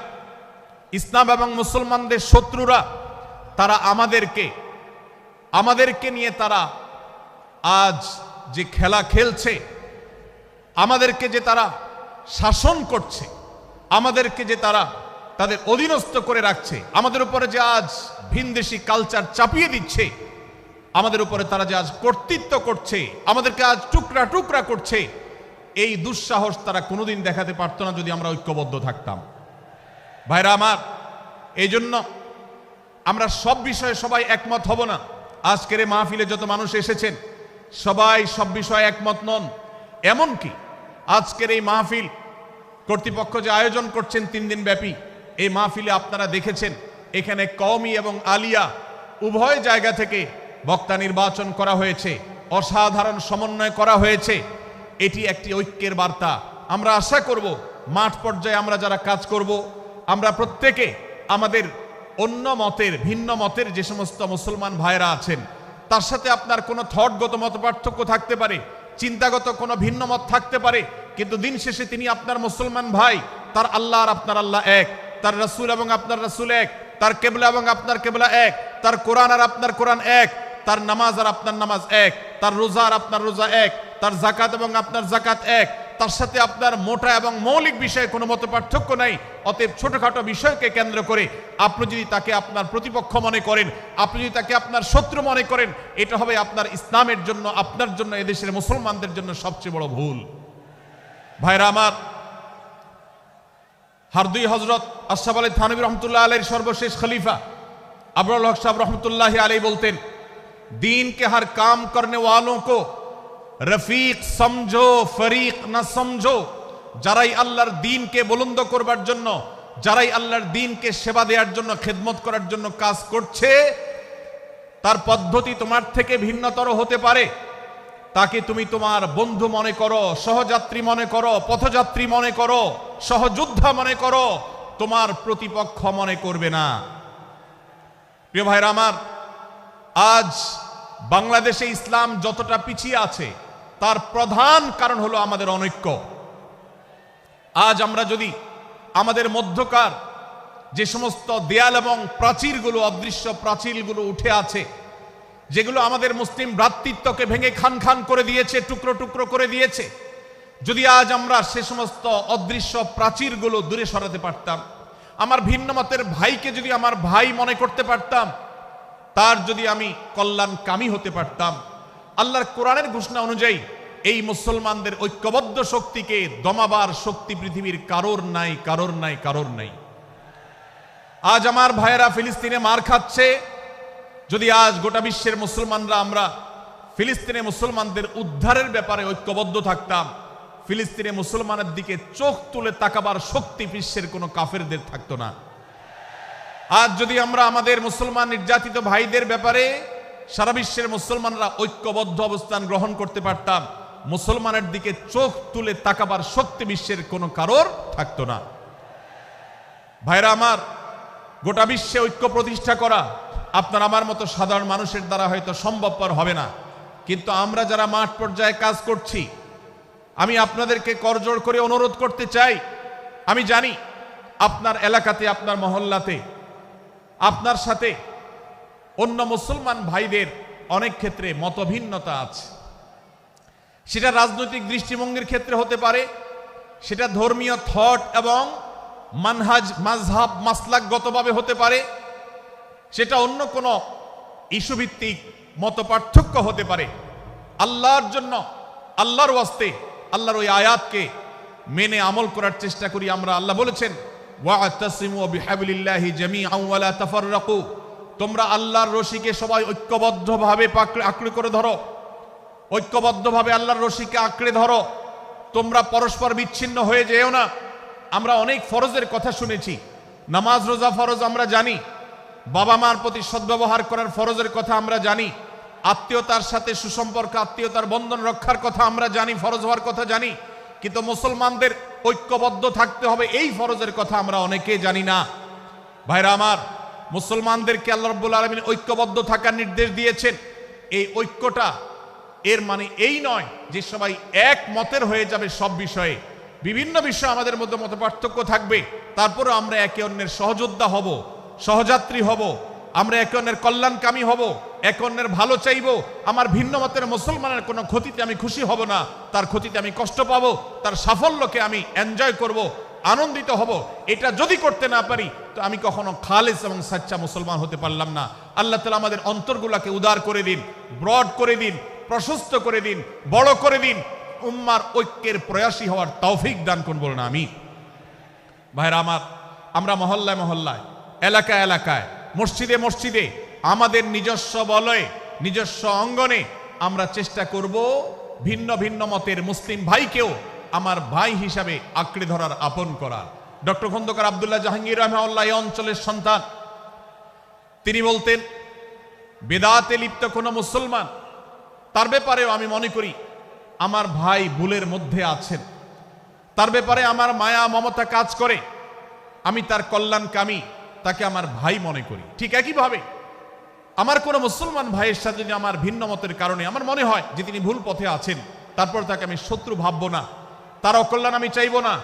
A: ইসলাম এবং মুসলমানদের শত্রুরা, তারা আমাদেরকে নিয়ে তারা আজ যে খেলা খেলছে, আমাদেরকে যে তারা শাসন করছে, আমাদেরকে যে তারা তাদের অধীনস্থ করে রাখছে, আমাদের উপরে যে আজ ভিনদেশি কালচার চাপিয়ে দিচ্ছে, আমাদের উপরে তারা যে আজ কর্তৃত্ব করছে, আমাদেরকে আজ টুকরা টুকরা করছে, এই দুঃসাহস তারা কোনোদিন দেখাতে পারতো না যদি আমরা ঐক্যবদ্ধ থাকতাম। ভাইরা আমার, এই জন্য আমরা সব বিষয়ে সবাই একমত হব না। আজকের এই মাহফিলে যত মানুষ এসেছেন সবাই সব বিষয়ে একমত নন। এমনকি আজকের এই মাহফিল কর্তৃপক্ষ যে আয়োজন করছেন 3 দিন ব্যাপী, এই মাহফিলে আপনারা দেখেছেন এখানে কওমি এবং আলিয়া উভয় জায়গা থেকে বক্তা নির্বাচন করা হয়েছে, অসাধারণ সমন্বয় করা হয়েছে। এটি একটি ঐক্যের বার্তা। আমরা আশা করব মাঠ পর্যায়ে আমরা যারা কাজ করব, আমরা প্রত্যেকে আমাদের অন্য মতের, ভিন্ন মতের যে সমস্ত মুসলমান ভাইরা আছেন, তার সাথে আপনার কোনো থটগত মত পার্থক্য থাকতে পারে, চিন্তাগত কোনো ভিন্ন মত থাকতে পারে, কিন্তু দিন শেষে তিনি আপনার মুসলমান ভাই। তার আল্লাহ আর আপনার আল্লাহ এক, তার রাসূল এবং আপনার রাসূল এক, তার কেবলা এবং আপনার কেবলা এক, তার কোরআন আর আপনার কোরআন এক, তার নামাজ আর আপনার নামাজ এক, তার রোজা আর আপনার রোজা এক, তার যাকাত এবং আপনার যাকাত এক, তার সাথে আপনার মোটা এবং মৌলিক বিষয়ে কোনো মত পার্থক্য নাই। অতএব ছোটখাটো বিষয়কে কেন্দ্র করে আপনি যদি তাকে আপনার প্রতিপক্ষ মনে করেন, আপনি যদি তাকে আপনার শত্রু মনে করেন, এটা হবে আপনার ইসলামের জন্য, আপনার জন্য, এদেশের মুসলমানদের জন্য সবচেয়ে বড় ভুল। ভাইরা আমার, হারদুই হযরত আশরাফ আলী থানভী রহমতুল্লাহ আলাইহির সর্বশেষ খলিফা আবরাল হক সাহেব রহমতুল্লাহ আলাইহি বলতেন, दीन के हर काम करने वालों को रफीक समझो, फरीक ना समझो। যারাই আল্লাহর দ্বীনকে বুলন্দ করবার জন্য, যারাই আল্লাহর দ্বীনকে সেবা দেওয়ার জন্য, খেদমত করার জন্য কাজ করছে, তার পদ্ধতি তোমার থেকে ভিন্নতর হতে পারে। তাকে তুমি তোমার বন্ধু মনে করো, সহযাত্রী মনে করো, পথযাত্রী মনে করো, সহযোদ্ধা মনে করো, তোমার প্রতিপক্ষ মনে করবে না। প্রিয় ভাইরা আমার, আজ বাংলাদেশে ইসলাম যতটা পিছিয়ে আছে তার প্রধান কারণ হলো আমাদের অনৈক্য। আজ আমরা যদি আমাদের মধ্যকার যে সমস্ত দেয়াল এবং প্রাচীরগুলো, অদৃশ্য প্রাচীরগুলো উঠে আছে, যেগুলো আমাদের মুসলিম ভ্রাতৃত্বকে ভেঙে খান খান করে দিয়েছে, টুকরো টুকরো করে দিয়েছে, যদি আজ আমরা সে সমস্ত অদৃশ্য প্রাচীরগুলো দূরে সরাতে পারতাম, আমার ভিন্ন মতের ভাইকে যদি আমার ভাই মনে করতে পারতাম, তার যদি আমি কল্যাণকামী হতে পারতাম, আল্লাহর কোরআনের ঘোষণা অনুযায়ী এই মুসলমানদের ঐক্যবদ্ধ শক্তিকে দমাবার শক্তি পৃথিবীর কারোর নাই, কারোর নাই, কারোর নাই। আজ আমার ভাইয়েরা ফিলিস্তিনে মার খাচ্ছে, যদি আজ গোটা বিশ্বের মুসলমানরা আমরা ফিলিস্তিনে মুসলমানদের উদ্ধারের ব্যাপারে ঐক্যবদ্ধ থাকতাম, ফিলিস্তিনে মুসলমানের দিকে চোখ তুলে তাকাবার শক্তি বিশ্বের কোনো কাফেরদের থাকতো না। আজ যদি আমরা আমাদের মুসলমান নির্যাতিত ভাইদের ব্যাপারে সারা বিশ্বের মুসলমানরা ঐক্যবদ্ধ অবস্থান গ্রহণ করতে পারতাম, মুসলমানের দিকে চোখ তুলে তাকাবার শক্তি বিশ্বের কোনো কারোর থাকতো না। ভাইরা আমার, গোটা বিশ্বে ঐক্য প্রতিষ্ঠা করা আপনার আমার মতো সাধারণ মানুষের দ্বারা হয়তো সম্ভবপর হবে না, কিন্তু আমরা যারা মাঠ পর্যায়ে কাজ করছি, আমি আপনাদেরকে করজোড় করে অনুরোধ করতে চাই। আমি জানি আপনার এলাকাতে, আপনার মহল্লাতে আপনার সাথে অন্য মুসলমান ভাইদের অনেক ক্ষেত্রে মতভিন্নতা আছে। সেটা রাজনৈতিক দৃষ্টিভঙ্গির ক্ষেত্রে হতে পারে, সেটা ধর্মীয় থট এবং মানহাজ, মাযহাব, মাসলাকগতভাবে হতে পারে, সেটা অন্য কোনো ইস্যুভিত্তিক মত পার্থক্য হতে পারে। আল্লাহর জন্য, আল্লাহর ওয়াস্তে, আল্লাহর ওই আয়াতকে মেনে আমল করার চেষ্টা করি আমরা। আল্লাহ বলেছেন, ওয়া'তাসিমু বিহাবলিল্লাহি জামিআন ওয়া লা তাফাররাকু, তোমরা আল্লাহর রশিকে সবাই ঐক্যবদ্ধভাবে আঁকড়ে করে ধরো, ঐক্যবদ্ধভাবে আল্লাহর রশিকে আঁকড়ে ধরো, তোমরা পরস্পর বিচ্ছিন্ন হয়ে যেও না। আমরা অনেক ফরজের কথা শুনেছি, নামাজ রোজা ফরজ আমরা জানি, বাবা মার প্রতি সদ্ব্যবহার করার ফরজের কথা আমরা জানি, আত্মীয়তার সাথে সুসম্পর্ক আত্মীয়তার বন্ধন রক্ষার কথা আমরা জানি, ফরজ হওয়ার কথা জানি, কিন্তু মুসলমানদের ঐক্যবদ্ধ থাকতে হবে এই ফরজের কথা আমরা অনেকে জানি না। ভাইরা আমার, মুসলমানদেরকে আল্লাহ রাব্বুল আলামিন ঐক্যবদ্ধ থাকার নির্দেশ দিয়েছেন। এই ঐক্যটা এর মানে এই নয় যে সবাই এক মতের হয়ে যাবে সব বিষয়ে, বিভিন্ন বিষয়ে আমাদের মধ্যে মতপার্থক্য থাকবে, তারপরে আমরা একে অন্যের সহযোদ্ধা হব, সহযাত্রী হব, আমরা একে অন্যের কল্যাণকামী হব, একে অন্যের ভালো চাইব। আমার ভিন্ন মতের মুসলমানের কোনো ক্ষতিতে আমি খুশি হব না, তার ক্ষতিতে আমি কষ্ট পাবো, তার সাফল্যকে আমি এনজয় করব, আনন্দিত হব। এটা যদি করতে না পারি তো আমি কখনো খালেস এবং সাচ্চা মুসলমান হতে পারলাম না। আল্লাহ তাআলা আমাদের অন্তরগুলোকে উদার করে দিন, ব্রড করে দিন, প্রশস্ত করে দিন, বড় করে দিন, উম্মার ঐক্যের প্রয়াসী হওয়ার তৌফিক দান করুন, বলুন আমিন। ভাইরা আমার, আমরা মহল্লায় মহল্লায়, এলাকায় এলাকায়, মসজিদে মসজিদে, আমাদের নিজস্ব বলয়ে, নিজস্ব অঙ্গনে আমরা চেষ্টা করব ভিন্ন ভিন্ন মতের মুসলিম ভাইকেও আমার ভাই হিসাবে আঁকড়ে ধরার, আপন করার। ডক্টর খন্দকার আব্দুল্লাহ জাহাঙ্গীর রাহিমাহুল্লাহ এই অঞ্চলের সন্তান। তিনি বলতেন, বেদাতে লিপ্ত কোনো মুসলমান, তার ব্যাপারেও আমি মনে করি আমার ভাই ভুলের মধ্যে আছেন, তার ব্যাপারে আমার মায়া মমতা কাজ করে, আমি তার কল্যাণকামী, তাকে আমার ভাই মনে করি। ঠিক একইভাবে আমার কোনো মুসলমান ভাইয়ের সাথে যদি আমার ভিন্ন মতের কারণে আমার মনে হয় যে তিনি ভুল পথে আছেন, তারপর তাকে আমি শত্রু ভাববো না, তার অকল্যাণ আমি চাইবো না।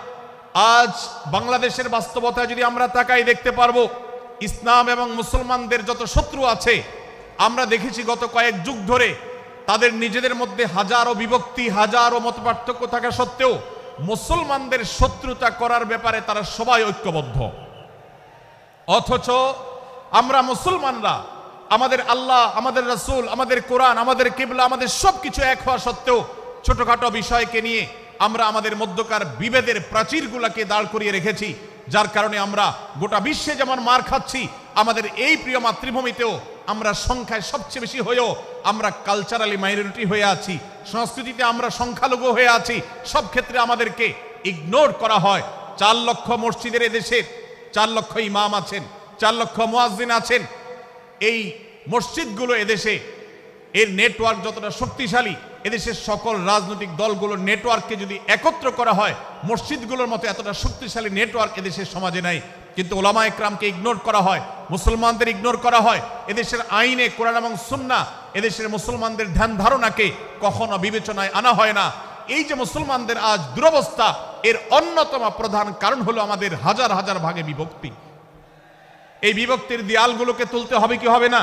A: আজ বাংলাদেশের বাস্তবতায় যদি আমরা তাকাই, দেখতে পারবো ইসলাম এবং মুসলমানদের যত শত্রু আছে, আমরা দেখেছি গত কয়েক যুগ ধরে তাদের নিজেদের মধ্যে হাজারো বিভক্তি, হাজারো মতপার্থক্য থাকা সত্ত্বেও মুসলমানদের শত্রুতা করার ব্যাপারে তারা সবাই ঐক্যবদ্ধ। অথচ আমরা মুসলমানরা আমাদের আল্লাহ, আমাদের রাসূল, আমাদের কোরআন, আমাদের কিবলা, আমাদের সবকিছু এক হওয়া সত্ত্বেও ছোটখাটো বিষয়কে নিয়ে আমরা আমাদের মধ্যকার বিভেদের প্রাচীরগুলোকে দাঁড় করিয়ে রেখেছি, যার কারণে আমরা গোটা বিশ্বে যেমন মার খাচ্ছি, আমাদের এই প্রিয় মাতৃভূমিতেও আমরা সংখ্যায় সবচেয়ে বেশি হয়েও আমরা কালচারালি মাইনরিটি হয়ে আছি, সংস্কৃতিতে আমরা সংখ্যালঘু হয়ে আছি। সব ক্ষেত্রে আমাদেরকে ইগনোর করা হয়। 4 লক্ষ মসজিদের এদেশে 4 লক্ষ ইমাম আছেন, 4 লক্ষ মুয়াজ্জিন আছেন। এই মসজিদগুলো এদেশে, এর নেটওয়ার্ক যতটা শক্তিশালী, এদেশের সকল রাজনৈতিক দলগুলোর নেটওয়ার্ককে যদি একত্র করা হয়, মসজিদগুলোর মতো এতটা শক্তিশালী নেটওয়ার্ক এদেশের সমাজে নাই। কিন্তু ওলামা একরামকে ইগনোর করা হয়, মুসলমানদের ইগনোর করা হয়। এদেশের আইনে কোরআন এবং সুন্নাহ, এদেশের মুসলমানদের ধ্যান ধারণাকে কখনো বিবেচনায় আনা হয় না। এই যে মুসলমানদের আজ দুরবস্থা, এর অন্যতম প্রধান কারণ হলো আমাদের হাজার হাজার ভাগে বিভক্তি। এই বিভক্তির দেয়ালগুলোকে তুলতে হবে কি হবে না?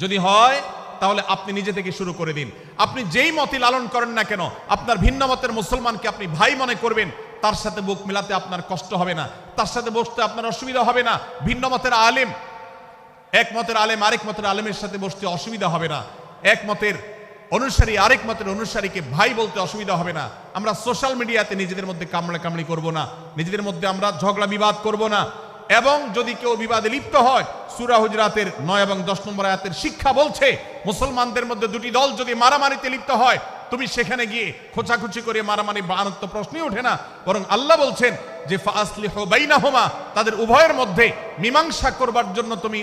A: যদি হয় তাহলে আপনি নিজে থেকে শুরু করে দিন। আপনি যেই মতই লালন করেন না কেন, আপনার ভিন্ন মতের মুসলমানকে আপনি ভাই মনে করবেন, তার সাথে বুক মিলাতে আপনার কষ্ট হবে না, তার সাথে বসতে আপনার অসুবিধা হবে না। ভিন্ন মতের আলেম, এক মতের আলেম আরেক মতের আলেমের সাথে বসতে অসুবিধা হবে না। এক মতের অনুসারী আরেক মতের অনুসারীকে ভাই বলতে অসুবিধা হবে না। আমরা সোশ্যাল মিডিয়াতে নিজেদের মধ্যে কামড়াকামড়ি করব না, নিজেদের মধ্যে আমরা ঝগড়া বিবাদ করব না। এবং যদি কেউ বিবাদে লিপ্ত হয়, সূরা হুজরাতের 9 এবং 10 নম্বর আয়াতের শিক্ষা বলছে, মুসলমানদের মধ্যে দুটি দল যদি মারামারিতে লিপ্ত হয়, তুমি সেখানে গিয়ে খোঁচাখুচি করে মারামারি বানানোর তো প্রশ্নই ওঠে না। বরং আল্লাহ বলছেন যে ফাসলিহু বাইনাহুমা, তাদের উভয়ের মধ্যে মীমাংসা করবার জন্য তুমি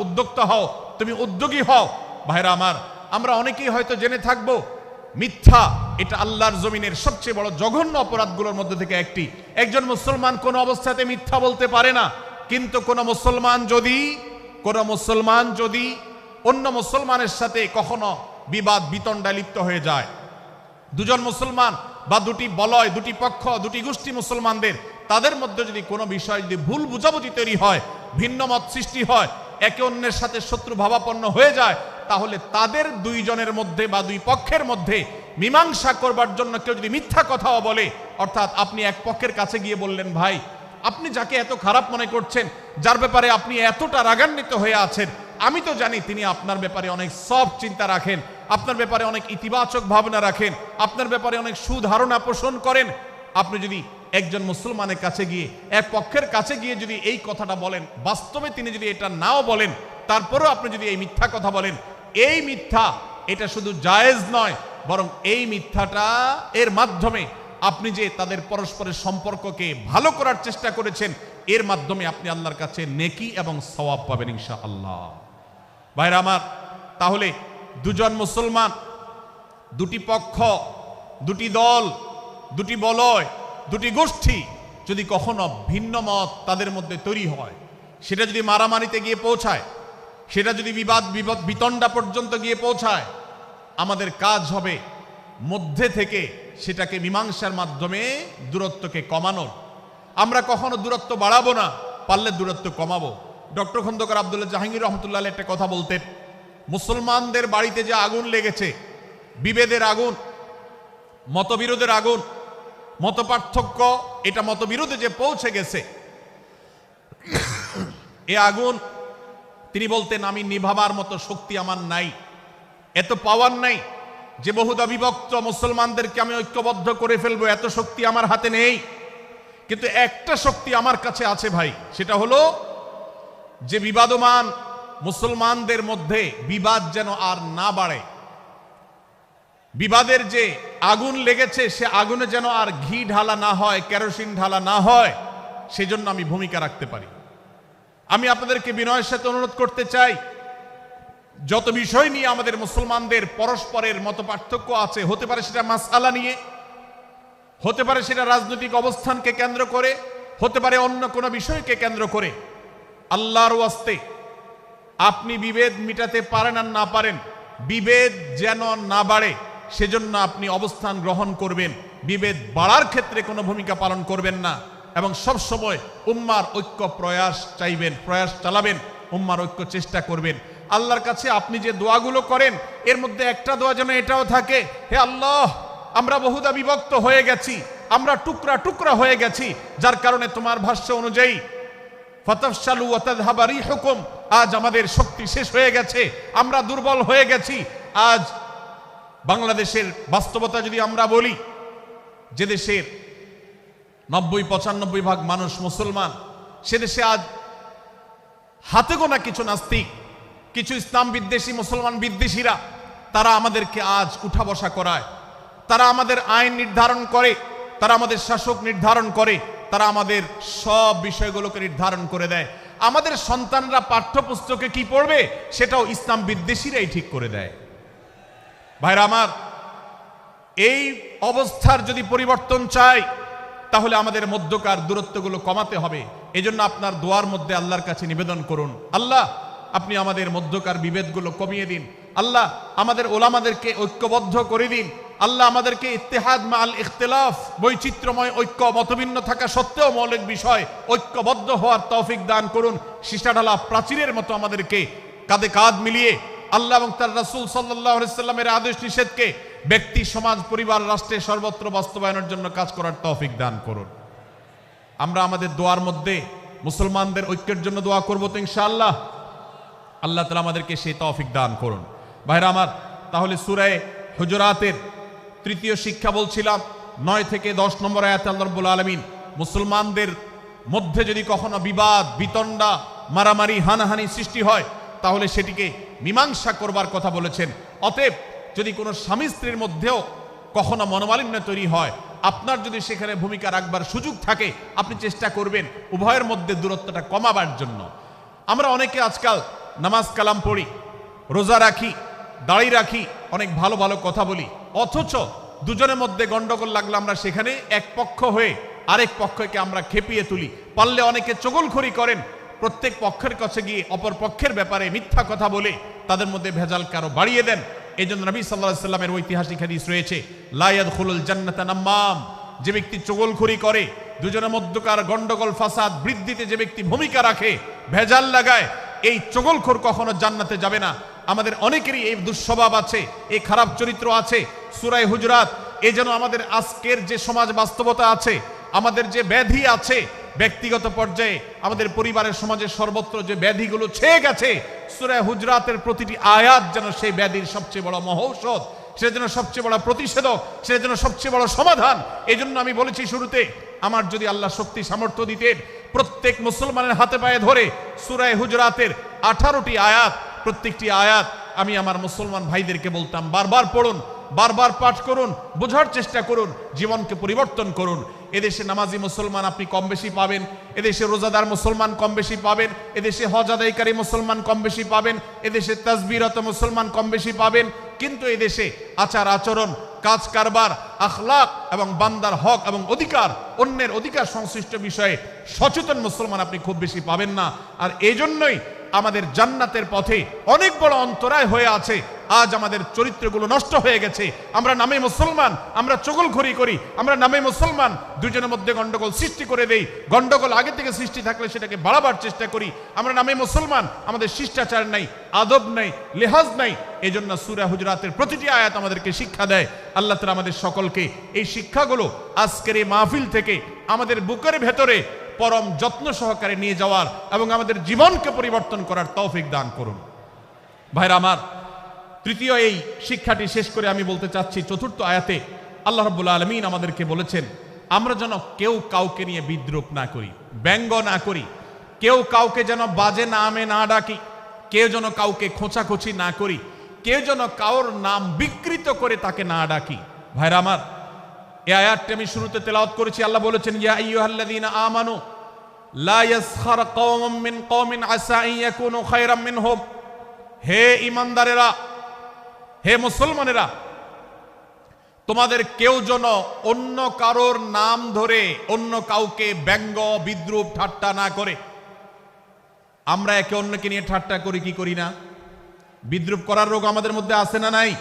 A: উদ্যোক্তা হও, তুমি উদ্যোগী হও। ভাইরা আমার, আমরা অনেকেই হয়তো জেনে থাকবো মিথ্যা এটা আল্লাহর জমিনের সবচেয়ে বড় জঘন্য অপরাধগুলোর মধ্যে থেকে একটি। একজন মুসলমান কোন অবস্থাতে মিথ্যা বলতে পারে না, কিন্তু কোন মুসলমান যদি অন্য মুসলমানের সাথে কখনো বিবাদ বিতণ্ডায় লিপ্ত হয়ে যায়, দুজন মুসলমান বা দুটি বলয়, দুটি পক্ষ, দুটি গোষ্ঠী মুসলমানদের, তাদের মধ্যে যদি কোনো বিষয় যদি ভুল বুঝাবুঝি তৈরি হয়, ভিন্ন মত সৃষ্টি হয়, একে অন্যের সাথে শত্রু ভাবাপন্ন হয়ে যায়, তাহলে তাদের দুইজনের মধ্যে বা দুই পক্ষের মধ্যে মীমাংসা করবার জন্য কেউ যদি মিথ্যা কথাও বলে, অর্থাৎ আপনি এক পক্ষের কাছে গিয়ে বললেন, ভাই আপনি যাকে এত খারাপ মনে করছেন, যার ব্যাপারে আপনি এতটা রাগান্বিত হয়ে আছেন, আমি তো জানি তিনি আপনার ব্যাপারে অনেক সফট চিন্তা রাখেন, আপনার ব্যাপারে অনেক ইতিবাচক ভাবনা রাখেন, আপনার ব্যাপারে অনেক সুধারণা পোষণ করেন। আপনি যদি একজন মুসলমানের কাছে গিয়ে, এক পক্ষের কাছে গিয়ে যদি এই কথাটা বলেন, বাস্তবে তিনি যদি এটা নাও বলেন, তারপরেও আপনি যদি এই মিথ্যা কথা বলেন, এই মিথ্যা এটা শুধু জায়েজ নয়, বরং এই মিথ্যাটা এর মাধ্যমে আপনি যে তাদের পরস্পরের সম্পর্ককে ভালো করার চেষ্টা করেছেন, এর মাধ্যমে আপনি আল্লাহর কাছে নেকি এবং সওয়াব পাবেন ইনশাআল্লাহ। ভাইরা আমার, তাহলে দুজন মুসলমান, দুটি পক্ষ, দুটি দল, দুটি বলয়, দুটি গোষ্ঠী যদি কখনো ভিন্ন মত তাদের মধ্যে তৈরি হয়, সেটা যদি মারামারিতে গিয়ে পৌঁছায়, সেটা যদি বিবাদ বিতণ্ডা পর্যন্ত গিয়ে পৌঁছায়, আমাদের কাজ হবে মধ্যে থেকে সেটাকে মীমাংসার মাধ্যমে দূরত্বকে কমানোর। আমরা কখনো দূরত্ব বাড়াবো না, পারলে দূরত্ব কমাবো। ডক্টর খন্দকার আব্দুল্লাহ জাহাঙ্গীর রহমতুল্লাহ একটা কথা বলতেন, মুসলমানদের বাড়িতে যে আগুন লেগেছে, বিভেদের আগুন, মতবিরোধের আগুন, মতপার্থক্য, এটা মতবিরোধে যে পৌঁছে গেছে, এ আগুন তিনি বলতেন আমি নিভাবার মতো শক্তি আমার নাই, এত পাওয়ার নাই যে বহুদা বিভক্ত মুসলমানদেরকে আমি ঐক্যবদ্ধ করে ফেলবো, এত শক্তি আমার হাতে নেই। কিন্তু একটা শক্তি আমার কাছে আছে ভাই, সেটা হলো যে বিবাদমান মুসলমানদের মধ্যে বিবাদ যেন আর না বাড়ে, বিবাদের যে আগুন লেগেছে সে আগুনে যেন আর ঘি ঢালা না হয়, কেরোসিন ঢালা না হয়, সেজন্য আমি ভূমিকা রাখতে পারি। আমি আপনাদেরকে বিনয়ের সাথে অনুরোধ করতে চাই, যত বিষয় নিয়ে আমাদের মুসলমানদের পরস্পরের মত পার্থক্য আছে, হতে পারে সেটা মাসআলা নিয়ে, হতে পারে সেটা রাজনৈতিক অবস্থানকে কেন্দ্র করে, হতে পারে অন্য কোনো বিষয়কে কেন্দ্র করে, আল্লাহর ওয়াস্তে আপনি বিভেদ মিটাতে পারেন আর না পারেন, বিভেদ যেন না বাড়ে সেজন্য আপনি অবস্থান গ্রহণ করবেন, বিভেদ বাড়ার ক্ষেত্রে কোনো ভূমিকা পালন করবেন না, এবং সব সময় উম্মার ঐক্য প্রয়াস চাইবেন, প্রয়াস চালাবেন, উম্মার ঐক্য চেষ্টা করবেন। আল্লাহর কাছে আপনি যে দোয়াগুলো করেন, এর মধ্যে একটা দোয়া যেন এটাও থাকে, হে আল্লাহ, আমরা বহুদা বিভক্ত হয়ে গেছি, আমরা টুকরা টুকরা হয়ে গেছি, যার কারণে তোমার ভাষ্য অনুযায়ী ফাতাফশালু ওয়া তাযহাবা রিহুকুম, আজ আমাদের শক্তি শেষ হয়ে গেছে, আমরা দুর্বল হয়ে গেছি। আজ বাংলাদেশের বাস্তবতা যদি আমরা বলি, যে দেশের 90-95 ভাগ মানুষ মুসলমান, সে দেশে আজ হাতে গোনা কিছু নাস্তিক, কিছু ইসলাম বিদ্বেষী, মুসলমান বিদ্বেষীরা, তারা আমাদেরকে আজ উঠা বসা করায়, তারা আমাদের আইন নির্ধারণ করে, তারা আমাদের শাসক নির্ধারণ করে, তারা আমাদের সব বিষয়গুলোকে নির্ধারণ করে দেয়। আমাদের সন্তানরা পাঠ্যপুস্তকে কি পড়বে সেটাও ইসলাম বিদ্বেষীরাই ঠিক করে দেয়। ভাইরা আমার, এই অবস্থার যদি পরিবর্তন চাই, তাহলে আমাদের মধ্যকার দূরত্বগুলো কমাতে হবে। এজন্য আপনার দোয়ার মধ্যে আল্লাহর কাছে নিবেদন করুন, আল্লাহ আপনি আমাদের মধ্যকার বিভেদগুলো কমিয়ে দিন, আল্লাহ আমাদের ওলামাদেরকে ঐক্যবদ্ধ করে দিন, আল্লাহ আমাদেরকে ইত্তেহাদ মাল ইখতিলাফ, বৈচিত্র্যময় ঐক্য, মতভিন্ন থাকা সত্ত্বেও মৌলিক বিষয় ঐক্যবদ্ধ হওয়ার তৌফিক দান করুন। সীসাঢালা প্রাচীরের মতো আমাদেরকে কাঁধে কাঁধ মিলিয়ে আল্লাহ এবং তার রাসূল সাল্লাল্লাহু আলাইহি সাল্লামের আদেশ নিষেধকে ব্যক্তি, সমাজ, পরিবার, রাষ্ট্রে সর্বত্র বাস্তবায়নের জন্য কাজ করার তৌফিক দান করুন। আমরা আমাদের দোয়ার মধ্যে মুসলমানদের ঐক্যের জন্য দোয়া করব তো ইনশাআল্লাহ। আল্লাহ তাআলা আমাদেরকে সেই তৌফিক দান করুন। ভাইরা আমার, তাহলে সূরা হুজুরাতের তৃতীয় শিক্ষা বলছিলাম, 9 থেকে 10 নম্বর আয়াতে আল্লাহ রাব্বুল আলামিন মুসলমানদের মধ্যে যদি কখনো বিবাদ, বিতণ্ডা, মারামারি, হানাহানি সৃষ্টি হয়, তাহলে সেটিকে মীমাংসা করবার কথা বলেছেন। অতএব যদি কোনো স্বামী স্ত্রীর মধ্যেও কখনো মনোমালিন্য তৈরি হয়, আপনার যদি সেখানে ভূমিকা রাখবার সুযোগ থাকে, আপনি চেষ্টা করবেন উভয়ের মধ্যে দূরত্বটা কমাবার জন্য। আমরা অনেকে আজকাল নামাজ কালাম পড়ি, রোজা রাখি, দাড়ি রাখি, অনেক ভালো ভালো কথা বলি, অথচ দুজনের মধ্যে গন্ডগোল লাগলে আমরা সেখানে এক পক্ষ হয়ে আরেক পক্ষকে আমরা খেপিয়ে তুলি। পারলে অনেকে চগলখড়ি করেন, প্রত্যেক পক্ষের কাছে গিয়ে অপর পক্ষের ব্যাপারে মিথ্যা কথা বলে তাদের মধ্যে ভেজালকে আরো বাড়িয়ে দেন। এই জন্য নবী সাল্লাল্লাহু আলাইহি সাল্লামের ঐতিহাসিক হাদিস রয়েছে, লা ইয়াদখুলুল জান্নাতা নাম্মাম, যে ব্যক্তি চগলখড়ি করে, দুজনের মধ্যকার গন্ডগোল ফাসাদ বৃদ্ধিতে যে ব্যক্তি ভূমিকা রাখে, ভেজাল লাগায়, এই চগলখোর কখনো জান্নাতে যাবে না। আমাদের অনেকেরই এই দুঃস্বভাব আছে, এই খারাপ চরিত্র আছে। সূরা হুজুরাত, এই যেন আমাদের আজকের যে সমাজ বাস্তবতা আছে, আমাদের যে ব্যাধি আছে, ব্যক্তিগত পর্যায়ে আমাদের পরিবারের, সমাজের সর্বত্র যে ব্যাধিগুলো ছেয়ে গেছে, সূরা হুজুরাতের প্রতিটি আয়াত যেন সেই ব্যাধির সবচেয়ে বড় মহৌষধ। সেটার জন্য সবচেয়ে বড় প্রতিষেধক, সেটার জন্য সবচেয়ে বড় সমাধান। এই জন্য আমি বলেছি শুরুতে, আমার যদি আল্লাহ শক্তি সামর্থ্য দিতেন, প্রত্যেক মুসলমানের হাতে পায়ে ধরে সূরা হুজরাতের 18টি আয়াত, প্রত্যেকটি আয়াত আমি আমার মুসলমান ভাইদেরকে বলতাম, বারবার পড়ুন, বারবার পাঠ করুন, বোঝার চেষ্টা করুন, জীবনকে পরিবর্তন করুন। এদেশে নামাজি মুসলমান আপনি কম বেশি পাবেন, এদেশে রোজাদার মুসলমান কম বেশি পাবেন, এদেশে হজ আদায়কারী মুসলমান কম বেশি পাবেন, এদেশে তাসবিহরত মুসলমান কম বেশি পাবেন, কিন্তু এদেশে আচার আচরণ, কাজ কারবার, আখলাক এবং বান্দার হক এবং অধিকার, অন্যের অধিকার সংশ্লিষ্ট বিষয়ে সচেতন মুসলমান আপনি খুব বেশি পাবেন না। আর এই জন্যই আমাদের জান্নাতের পথে অনেক বড় অন্তরায় হয়ে আছে। আজ আমাদের চরিত্রগুলো নষ্ট হয়ে গেছে। আমরা নামে মুসলমান, আমরা চগলখড়ি করি, আমরা নামে মুসলমান, দুজনের মধ্যে গন্ডগোল সৃষ্টি করে দেই। গন্ডগোল আগে থেকে সৃষ্টি থাকলে সেটাকে বাড়াবার চেষ্টা করি। আমরা নামে মুসলমান, আমাদের শিষ্টাচার নাই, আদব নাই, লেহাজ নাই। এই জন্য সূরা হুজরাতের প্রতিটি আয়াত আমাদেরকে শিক্ষা দেয়। আল্লাহ তাআলা আমাদের সকলকে এই শিক্ষাগুলো আজকের এই মাহফিল থেকে আমাদের বুকের ভেতরে পরম যত্ন সহকারে নিয়ে যাওয়ার এবং আমাদের জীবনকে পরিবর্তন করার তৌফিক দান করুন। ভাইরা আমার, তৃতীয় এই শিক্ষাটি শেষ করে আমি বলতে চাচ্ছি, চতুর্থ আয়াতে আল্লাহ রাব্বুল আলামিন আমাদেরকে বলেছেন, আমরা যেন কেউ কাউকে নিয়ে বিদ্রূপ না করি, ব্যঙ্গ না করি, কেউ কাউকে যেন বাজে নামে না ডাকি, কেউ যেন কাউকে খোঁচাখুচি না করি, কেউ যেন কারোর নাম বিকৃত করে তাকে না ডাকি। ভাইরা আমার, এই আয়াতটি আমি শুরুতে তেলাওয়াত করেছি। আল্লাহ বলেছেন, ইয়া আইয়ুহাল্লাযীনা আমানু লা ইয়াসখার কওমুম মিন কওমিন আসা আন ইয়াকুনু খায়রাম মিনহুম। হে ঈমানদারেরা, হে মুসলমানেরা, তোমাদের কেউ যেন অন্য কারোর নাম ধরে অন্য কাউকে ব্যঙ্গ বিদ্রূপ ঠাট্টা না করে। আমরা একে অন্যকে নিয়ে ঠাট্টা করি কি করি না? বিদ্রূপ করার রোগ আমাদের মধ্যে আছে না নাই?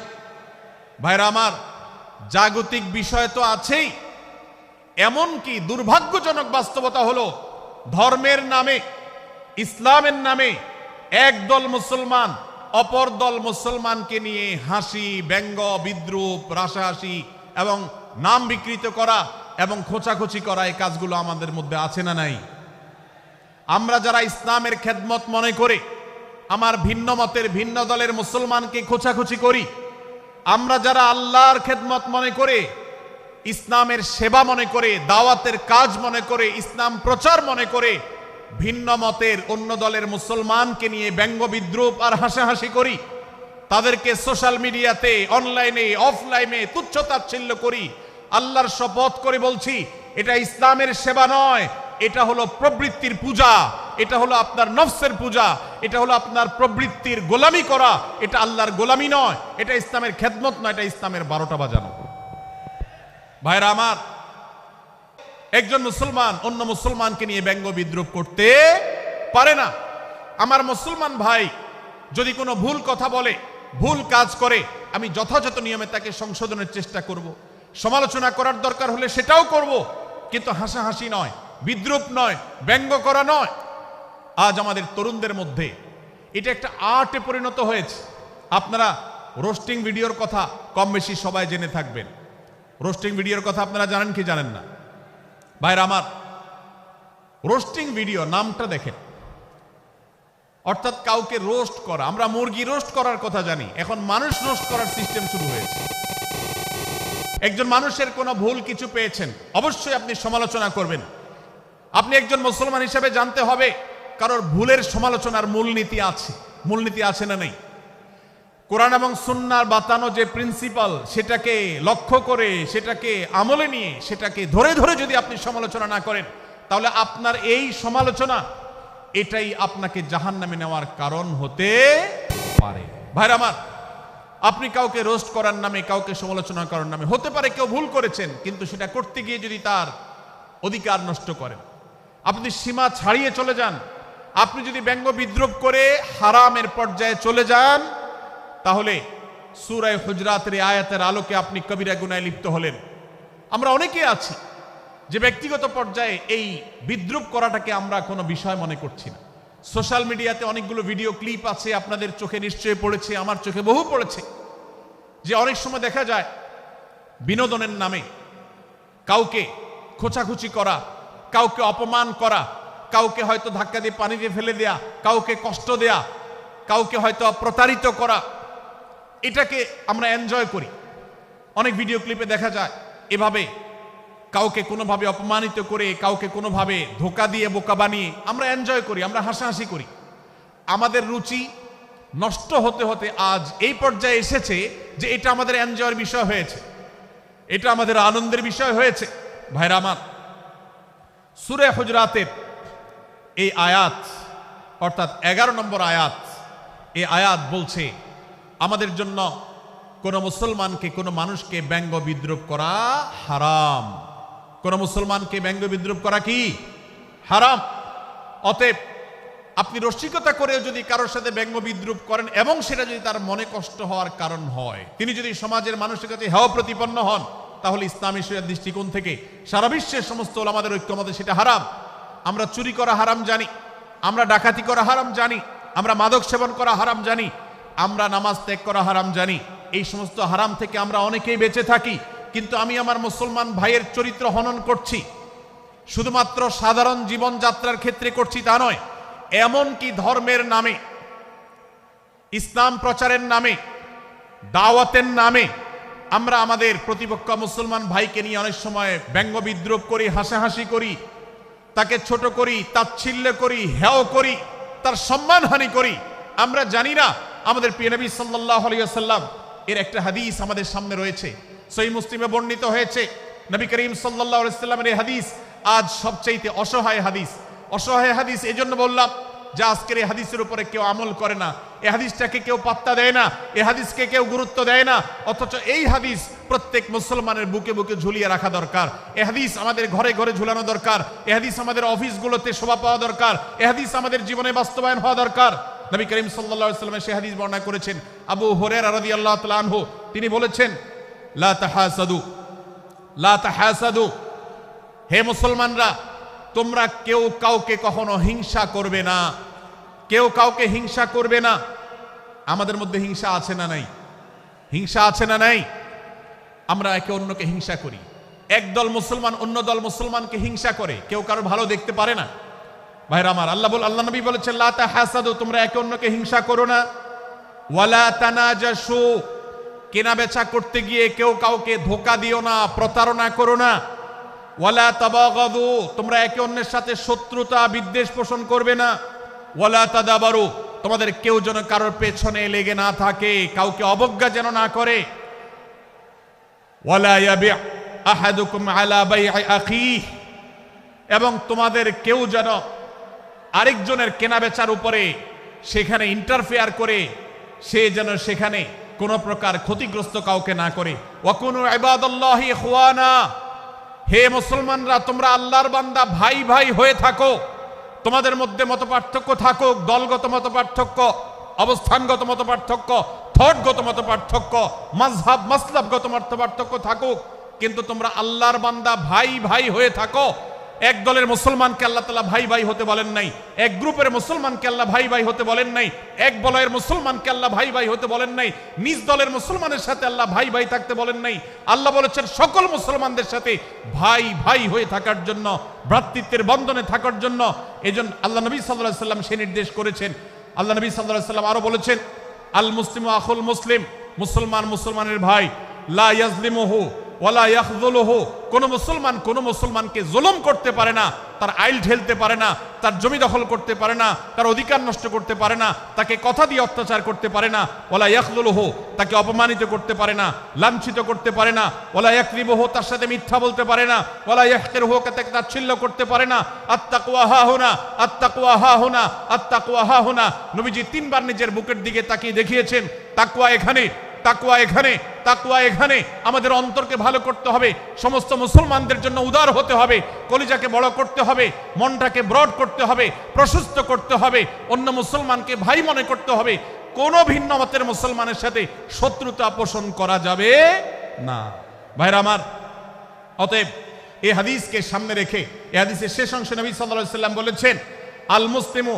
A: ভাইরা আমার, জাগতিক বিষয় তো আছেই, এমনকি দুর্ভাগ্যজনক বাস্তবতা হলো ধর্মের নামে, ইসলামের নামে একদল মুসলমান অপর দল মুসলমানকে নিয়ে হাসি, ব্যঙ্গ, বিদ্রূপ, রাসাহাসি এবং নাম বিকৃত করা এবং খোঁচাখুচি করা, এই কাজগুলো আমাদের মধ্যে আছে না নাই? আমরা যারা ইসলামের খেদমত মনে করে আমার ভিন্ন মতের ভিন্ন দলের মুসলমানকে খোঁচাখুচি করি, আমরা যারা আল্লাহর খেদমত মনে করে, ইসলামের সেবা মনে করে, দাওয়াতের কাজ মনে করে, ইসলাম প্রচার মনে করে ভিন্ন মতের অন্য দলের মুসলমানকে নিয়ে ব্যঙ্গ বিদ্রূপ আর হাসাহাসি করি, তাদেরকে সোশ্যাল মিডিয়াতে, অনলাইনে, অফলাইনে তুচ্ছ-তাচ্ছিল্য করি, আল্লাহর শপথ করে বলছি, এটা ইসলামের সেবা নয়, এটা হলো প্রবৃত্তির পূজা, এটা হলো আপনার নফসের পূজা, এটা হলো আপনার প্রবৃত্তির গোলামি করা, এটা আল্লাহর গোলামি নয়, এটা ইসলামের খেদমত নয়, এটা ইসলামের 12টা বাজানো। ভাইরা আমার, একজন মুসলমান অন্য মুসলমানকে নিয়ে ব্যঙ্গ বিদ্রূপ করতে পারে না। আমার মুসলমান ভাই যদি কোনো ভুল কথা বলে, ভুল কাজ করে, আমি যথাযথ নিয়মে তাকে সংশোধনের চেষ্টা করব, সমালোচনা করার দরকার হলে সেটাও করব, কিন্তু হাসাহাসি নয়, বিদ্রূপ নয়, ব্যঙ্গ করা নয়। আজ আমাদের তরুণদের মধ্যে এটা একটা আর্টে পরিণত হয়েছে। আপনারা রোস্টিং ভিডিওর কথা কম বেশি সবাই জেনে থাকবেন। রোস্টিং ভিডিওর কথা আপনারা জানেন কি জানেন না? ভাইরা আমার, রোস্টিং ভিডিও নামটা দেখেন, অর্থাৎ কাউকে রোস্ট করা। আমরা মুরগি রোস্ট করার কথা জানি, এখন মানুষ রোস্ট করার সিস্টেম শুরু হয়েছে। একজন মানুষের কোনো ভুল কিছু পেয়েছেন, অবশ্যই আপনি সমালোচনা করবেন। আপনি একজন মুসলমান হিসেবে জানতে হবে কারোর ভুলের সমালোচনার মূলনীতি আছে, মূলনীতি আছে না নেই। কোরআন এবং সুন্নাহর বাতানো যে প্রিন্সিপাল, সেটাকে লক্ষ্য করে, সেটাকে আমলে নিয়ে, সেটাকে ধরে ধরে যদি আপনি সমালোচনা না করেন, তাহলে আপনার এই সমালোচনা এটাই আপনাকে জাহান্নামে নেওয়ার কারণ হতে পারে। ভাইরা আমার, আপনি কাউকে রোস্ট করার নামে, কাউকে সমালোচনা করার নামে, হতে পারে কেউ ভুল করেছেন, কিন্তু সেটা করতে গিয়ে যদি তার অধিকার নষ্ট করেন, আপনি সীমা ছাড়িয়ে চলে যান, আপনি যদি ব্যঙ্গ বিদ্রূপ করে হারামের পর্যায়ে চলে যান, তাহলে সূরা হুজরাতের আয়াতের আলোকে আপনি কবিরা গুনাহে লিপ্ত হলেন। আমরা অনেকে আছি যে ব্যক্তিগত পর্যায়ে এই বিদ্রূপ করাটাকে আমরা কোনো বিষয় মনে করছি না। সোশ্যাল মিডিয়াতে অনেকগুলো ভিডিও ক্লিপ আছে, আপনাদের চোখে নিশ্চয়ই পড়েছে, আমার চোখে বহু পড়েছে, যে অনেক সময় দেখা যায় বিনোদনের নামে কাউকে খোঁচাখুচি করা, কাউকে অপমান করা, কাউকে হয়তো ধাক্কা দিয়ে পানিতে ফেলে দেয়া, কাউকে কষ্ট দেয়া, কাউকে হয়তো প্রতারিত করা, এটাকে আমরা এনজয় করি। অনেক ভিডিও ক্লিপে দেখা যায় এভাবে কাউকে কোনোভাবে অপমানিত করে, কাউকে কোনোভাবে ধোকা দিয়ে বোকা বানিয়ে আমরা এনজয় করি, আমরা হাসাহাসি করি। আমাদের রুচি নষ্ট হতে হতে আজ এই পর্যায়ে এসেছে যে এটা আমাদের এনজয়ের বিষয় হয়েছে, এটা আমাদের আনন্দের বিষয় হয়েছে। ভাইরা আমার, সূরা হুজরাতের এই আয়াত অর্থাৎ 11 নম্বর আয়াত, এই আয়াত বলছে আমাদের জন্য কোন মুসলমানকে, কোন মানুষকে ব্যঙ্গ বিদ্রুপ করা হারাম। কোন মুসলমানকে ব্যঙ্গ বিদ্রুপ করা কি হারাম। অতএব আপনি রসিকতা করে যদি কারোর সাথে ব্যঙ্গ বিদ্রুপ করেন এবং সেটা যদি তার মনে কষ্ট হওয়ার কারণ হয়, তিনি যদি সমাজের মানুষের কাছে হেয় প্রতিপন্ন হন, তাহলে ইসলামী শরিয়ার দৃষ্টিকোণ থেকে সারা বিশ্বের সমস্ত ওলামাদের ঐক্যমতে সেটা হারাম। আমরা চুরি করা হারাম জানি, আমরা ডাকাতি করা হারাম জানি, আমরা মাদক সেবন করা হারাম জানি, আমরা নামাজ ত্যাগ করা হারাম জানি। এই সমস্ত হারাম থেকে আমরা অনেকেই বেঁচে থাকি, কিন্তু আমি আমার মুসলমান ভাইয়ের চরিত্র হনন করছি, শুধুমাত্র সাধারণ জীবনযাত্রার ক্ষেত্রে করছি তা নয়, এমনকি ধর্মের নামে, ইসলাম প্রচারের নামে, দাওয়াতের নামে আমরা আমাদের প্রতিপক্ষ মুসলমান ভাইকে নিয়ে অনেক সময় ব্যঙ্গ বিদ্রুপ করি, হাসাহাসি করি, তাকে ছোট করি, তাচ্ছিল্য করি, হেয় করি, তার সম্মানহানি করি। আমরা জানি না আমাদের প্রিয় নবী সাল্লাল্লাহু আলাইহি ওয়াসাল্লাম এর একটা হাদিস আমাদের সামনে রয়েছে, সহিহ মুসলিমে বর্ণিত হয়েছে। নবী করিম সাল্লাল্লাহু আলাইহি ওয়াসাল্লামের এই হাদিস আজ সবচাইতে অসহায় হাদিস। অসহায় হাদিস এজন্য বললাম যে আজকের এই হাদিসের উপরে কেউ আমল করে না, এই হাদিসটাকে কেউ পাত্তা দেয় না, এই হাদিসকে কেউ গুরুত্ব দেয় না। অথচ এই হাদিস প্রত্যেক মুসলমানের বুকে বুকে ঝুলিয়ে রাখা দরকার। এই হাদিস আমাদের ঘরে ঘরে ঝুলানো দরকার। এই হাদিস আমাদের অফিসগুলোতে শোভা পাওয়া দরকার। এই হাদিস আমাদের জীবনে বাস্তবায়ন হওয়া দরকার। নবী করিম সাল্লাল্লাহু আলাইহি ওয়াসাল্লাম সেই হাদিস বর্ণনা করেছেন। আবু হুরায়রা রাদিয়াল্লাহু তাআলা আনহু তিনি বলেছেন, লা তাহাসাদু, লা তাহাসাদু, হে মুসলমানরা, তোমরা কেউ কাউকে কখনো হিংসা করবে না, কেউ কাউকে হিংসা করবে না। আমাদের মধ্যে হিংসা আছে না নাই? হিংসা আছে না নাই? আমরা একে অন্যকে হিংসা করি। একদল মুসলমান অন্য দল মুসলমানকে হিংসা করে, কেউ কারো ভালো দেখতে পারে না। ভাইরা আমার, আল্লাহ নবী বলেছেন, লা তাহাসাদু, তোমরা একে অন্যকে হিংসা করো না। ওয়ালা তানাজাসু, কেনা বেচা করতে গিয়ে কেউ কাউকে ধোকা দিও না, প্রতারণা করো না। ওয়ালা তাবাগাদু, তোমরা একে অন্যের সাথে শত্রুতা বিদ্বেষ পোষণ করবে না। ওয়ালা তাদাবারু, তোমাদের কেউ যেন কারোর পেছনে লেগে না থাকে, কাউকে অবজ্ঞা যেন না করে। ওয়ালা ইয়াবি আহাদুকুম আলা বাই'i আখিহি, এবং তোমাদের কেউ যেন আরেকজনের কেনাবেচার উপরে সেখানে ইন্টারফেয়ার করে সে যেন সেখানে কোনো প্রকার ক্ষতিগ্রস্ত কাউকে না করে। ওয়াকুনু ইবাদাল্লাহি ইখওয়ানা, হে মুসলমানরা, তোমরা আল্লাহর বান্দা, ভাই ভাই হয়ে থাকো। তোমাদের মধ্যে মত পার্থক্য থাকুক, দলগত মত পার্থক্য, অবস্থানগত মত পার্থক্য, থটগত মত পার্থক্য, মাযহাব মাসলাবগত মত পার্থক্য থাকুক, কিন্তু তোমরা আল্লাহর বান্দা, ভাই ভাই হয়ে থাকো। এক দলের মুসলমানকে আল্লাহ তাআলা ভাই ভাই হতে বলেন নাই, এক গ্রুপের মুসলমানকে আল্লাহ ভাই ভাই হতে বলেন নাই, এক বলয়ের মুসলমানকে আল্লাহ ভাই ভাই হতে বলেন নাই, নিজ দলের মুসলমানের সাথে আল্লাহ ভাই ভাই থাকতে বলেন নাই। আল্লাহ বলেছেন সকল মুসলমানদের সাথে ভাই ভাই হয়ে থাকার জন্য, ভ্রাতৃত্বের বন্ধনে থাকার জন্য। এজন্য আল্লাহ নবী সাল্লাল্লাহু আলাইহি ওয়াসাল্লাম সে নির্দেশ করেছেন। আল্লাহ নবী সাল্লাল্লাহু আলাইহি ওয়াসাল্লাম আরো বলেছেন, আল মুসলিমু আখুল মুসলিম, মুসলমান মুসলমানের ভাই, লা ইয়াজলিমুহু ওয়ালা ইয়াখযুলুহু, কোন মুসলমান কোন মুসলমানকে জুলুম করতে পারে না, তার আইল ঢেলতে পারে না, তার জমি দখল করতে পারে না, তার অধিকার নষ্ট করতে পারে না, তাকে কথা দিয়ে অত্যাচার করতে পারে না। ওয়ালা ইয়াখযুলুহু, তাকে অপমানিত করতে পারে না, লাঞ্ছিত করতে পারে না। ওয়ালা ইয়াকযিবুহু, তার সাথে মিথ্যা বলতে পারে না। ওয়ালা ইয়াহকিরুহু, তাকে তাচ্ছিল্য করতে পারে না। আত্তাকওয়া হাহুনা, আত্তাকওয়া হাহুনা, আত্তাকওয়া হাহুনা। নবীজি তিনবার নিজের বুকের দিকে তাকিয়ে দেখিয়েছেন, তাকওয়া এখানে, তাকওয়া এখানে, তাকওয়া এখানে। আমাদের অন্তরকে ভালো করতে হবে, সমস্ত মুসলমানদের জন্য উদার হতে হবে, কলিজাকে বড় করতে হবে, মনটাকে ব্রড করতে হবে, প্রশস্ত করতে হবে, অন্য মুসলমানকে ভাই মনে করতে হবে। কোন ভিন্ন মতের মুসলমানের সাথে শত্রুতা পোষণ করা যাবে না। ভাইরা আমার, অতএব এই হাদিসকে সামনে রেখে এই হাদিসের শেষ অংশে নবী সাল্লাল্লাহু আলাইহি ওয়াসাল্লাম বলেছেন, আল মুসলিমু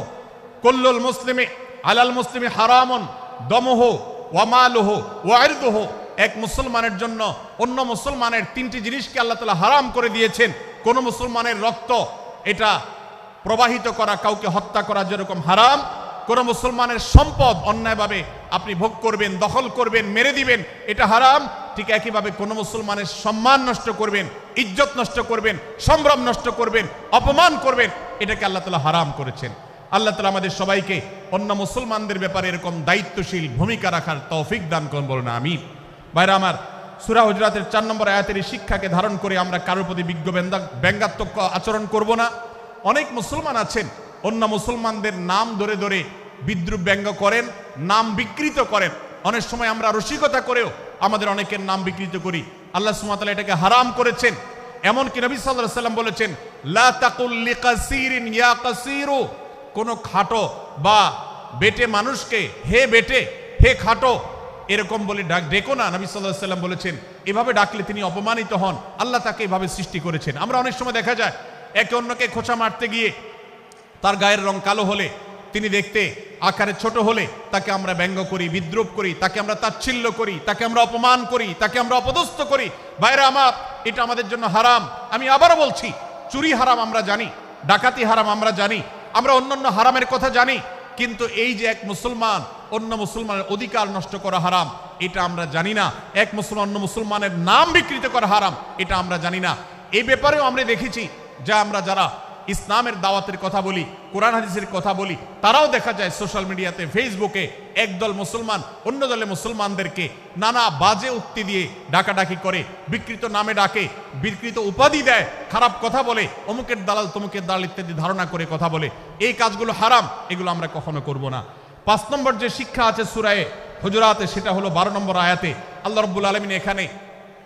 A: কুল্লুল মুসলিমি আলাল মুসলিমি হারামুন দমুহু ওয়া মালুহু ওয়া ইরদুহু। এক মুসলমানের জন্য অন্য মুসলমানের তিনটি জিনিসকে আল্লাহ তাআলা হারাম করে দিয়েছেন। কোন মুসলমানের রক্ত এটা প্রবাহিত করা, কাউকে হত্যা করা যেরকম হারাম, কোন মুসলমানের সম্পদ অন্যায়ভাবে আপনি ভোগ করবেন, দখল করবেন, মেরে দিবেন, এটা হারাম। ঠিক একইভাবে কোন মুসলমানের সম্মান নষ্ট করবেন, ইজ্জত নষ্ট করবেন, সম্ভ্রম নষ্ট করবেন, অপমান করবেন, এটাকে আল্লাহ তাআলা হারাম করেছেন। আল্লাহ তাআলা আমাদের সবাইকে অন্য মুসলমানদের ব্যাপারে এরকম দায়িত্বশীল ভূমিকা রাখার তৌফিক দান করুন, বলুন আমিন। ভাইরা আমার, সূরা হুজুরাতের 4 নম্বর আয়াতের এই শিক্ষাকে ধারণ করে আমরা কারোর প্রতি ব্যঙ্গাত্মক আচরণ করব না। অনেক মুসলমান আছেন অন্য মুসলমানদের নাম ধরে ধরে বিদ্রুপ ব্যঙ্গ করেন, নাম বিকৃত করেন। অনেক সময় আমরা রসিকতা করেও আমাদের অনেকের নাম বিকৃত করি। আল্লাহ সুবহানাহু ওয়া তাআলা এটাকে হারাম করেছেন। এমনকি নবী সাল্লাল্লাহু আলাইহি ওয়াসাল্লাম বলেছেন, লা তাকুল লিকাসিরিন ইয়া কাসিরু, কোন খাটো বা বেটে মানুষকে হে বেটে, হে খাটো এরকম বলে ডেকো না। নবী সাল্লাল্লাহু আলাইহি ওয়াসাল্লাম বলেছেন এভাবে ডাকলে তিনি অপমানিত হন। আল্লাহ তাকে এভাবে সৃষ্টি করেছেন। আমরা অনেক সময় দেখা যায় একে অন্যকে খোঁচা মারতে গিয়ে তার গায়ের রং কালো হলে, তিনি দেখতে আকারে ছোট হলে তাকে আমরা ব্যঙ্গ করি, বিদ্রুপ করি, তাকে আমরা তাচ্ছিল্য করি, তাকে আমরা অপমান করি, তাকে আমরা অপদস্থ করি। ভাইরা আমার, এটা আমাদের জন্য হারাম। আমি আবারও বলছি, চুরি হারাম আমরা জানি, ডাকাতি হারাম আমরা জানি, আমরা অন্যান্য হারামের কথা জানি, কিন্তু এই যে এক মুসলমান অন্য মুসলমানের অধিকার নষ্ট করা হারাম, এটা আমরা জানি না। এক মুসলমান অন্য মুসলমানের নাম বিকৃত করা হারাম, এটা আমরা জানি না। এই ব্যাপারেও আমরা দেখেছি যে আমরা যারা ইসলামের দাওয়াতের কথা বলি, কোরআন হাদিসের কথা বলি, তারাও দেখা যায় সোশ্যাল মিডিয়াতে, ফেসবুকে একদল মুসলমান অন্য দলে মুসলমানদেরকে নানা বাজে উক্তি দিয়ে ডাকাডাকি করে, বিকৃত নামে ডাকে, বিকৃত উপাধি দেয়, খারাপ কথা বলে, অমুকের দালাল তমুকের দালাল ইত্যাদি ধারণা করে কথা বলে। এই কাজগুলো হারাম, এগুলো আমরা কখনো করব না। 5 নম্বর যে শিক্ষা আছে সূরা হুজুরাতে, সেটা হলো 12 নম্বর আয়াতে। আল্লাহ রাব্বুল আলামিন এখানে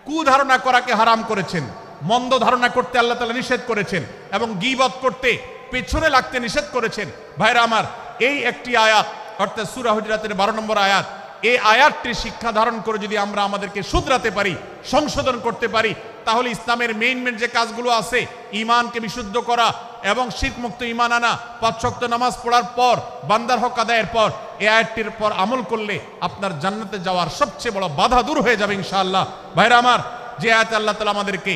A: কুধারণা করাকে হারাম করেছেন, মন্দ ধারণা করতে আল্লাহ তাআলা নিষেধ করেছেন, এবং গীবত করতে, পেছনে লাগতে নিষেধ করেছেন। ভাইরা আমার, এই একটি আয়াত অর্থাৎ সূরা হুজুরাতের 12 নম্বর আয়াত, এই আয়াতটির শিক্ষা ধারণ করে যদি আমরা আমাদেরকে শুধরাতে পারি, সংশোধন করতে পারি, তাহলে ইসলামের মেইন যে কাজগুলো আছে, ঈমানকে বিশুদ্ধ করা এবং শিরক মুক্ত ঈমান আনা, 5 ওয়াক্ত নামাজ পড়ার পর, বান্দার হক আদায়ের পর, এই আয়াতটির পর আমল করলে আপনার জান্নাতে যাওয়ার সবচেয়ে বড় বাধা দূর হয়ে যাবে ইনশাআল্লাহ। ভাইরা আমার, যে আয়াতে আল্লাহ তাআলা আমাদেরকে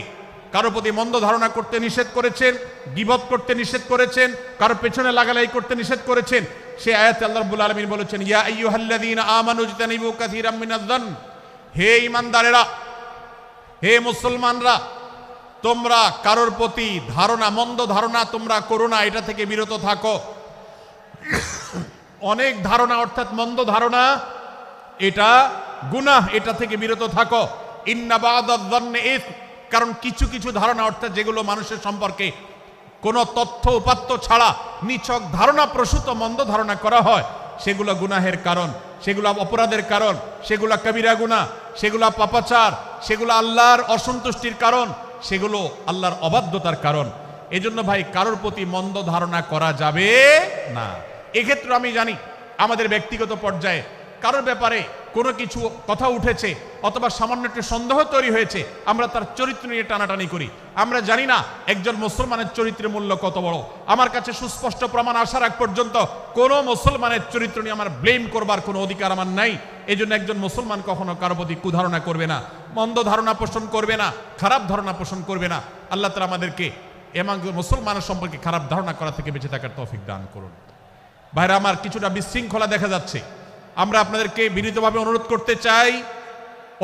A: কারো প্রতি মন্দ ধারণা করতে নিষেধ করেছেন, গীবত করতে নিষেধ করেছেন, কারো পেছনে লাগালাই করতে নিষেধ করেছেন, সেই আয়াতে আল্লাহ রাব্বুল আলামিন বলেছেন, ইয়া আইয়ুহাল্লাযীনা আমানু ইজতানিবু কাসীরাম মিনায-যন্ন, হে ঈমানদারেরা, হে মুসলমানরা, তোমরা কারোর প্রতি ধারণা, মন্দ ধারণা তোমরা করো না, এটা থেকে বিরত থাকো। অনেক ধারণা অর্থাৎ মন্দ ধারণা, এটা গুনাহ, এটা থেকে বিরত থাকো। ইন্না বা'দায-যন্নি ইসম, কারণ কিছু কিছু ধারণা অর্থাৎ যেগুলো মানুষের সম্পর্কে কোনো তথ্য উপাত্ত ছাড়া নিছক ধারণা প্রসূত মন্দ ধারণা করা হয়, সেগুলো গুনাহের কারণ, সেগুলো অপরাধের কারণ, সেগুলো কবিরা গুনাহ, সেগুলো পাপাচার, সেগুলো আল্লাহর অসন্তুষ্টির কারণ, সেগুলো আল্লাহর অবাধ্যতার কারণ। এজন্য ভাই, কারোর প্রতি মন্দ ধারণা করা যাবে না। এক্ষেত্রে আমি জানি আমাদের ব্যক্তিগত পর্যায়ে কারোর ব্যাপারে কোনো কিছু কথা উঠেছে অথবা সামান্য একটু সন্দেহ তৈরি হয়েছে, আমরা তার চরিত্র নিয়ে টানাটানি করি। আমরা জানি না একজন মুসলমানের চরিত্রের মূল্য কত বড়। আমার কাছে সুস্পষ্ট প্রমাণ আসার আগ পর্যন্ত কোনো মুসলমানের চরিত্র নিয়ে আমার ব্লেম করবার কোনো অধিকার আমার নাই। এই জন্য একজন মুসলমান কখনো কারো প্রতি কুধারণা করবে না, মন্দ ধারণা পোষণ করবে না, খারাপ ধারণা পোষণ করবে না। আল্লাহ তাআলা আমাদেরকে এমন মুসলমানের সম্পর্কে খারাপ ধারণা করা থেকে বেঁচে থাকার তৌফিক দান করুন। ভাইরা আমার, কিছুটা বিশৃঙ্খলা দেখা যাচ্ছে। আমরা আপনাদেরকে বিনীতভাবে অনুরোধ করতে চাই,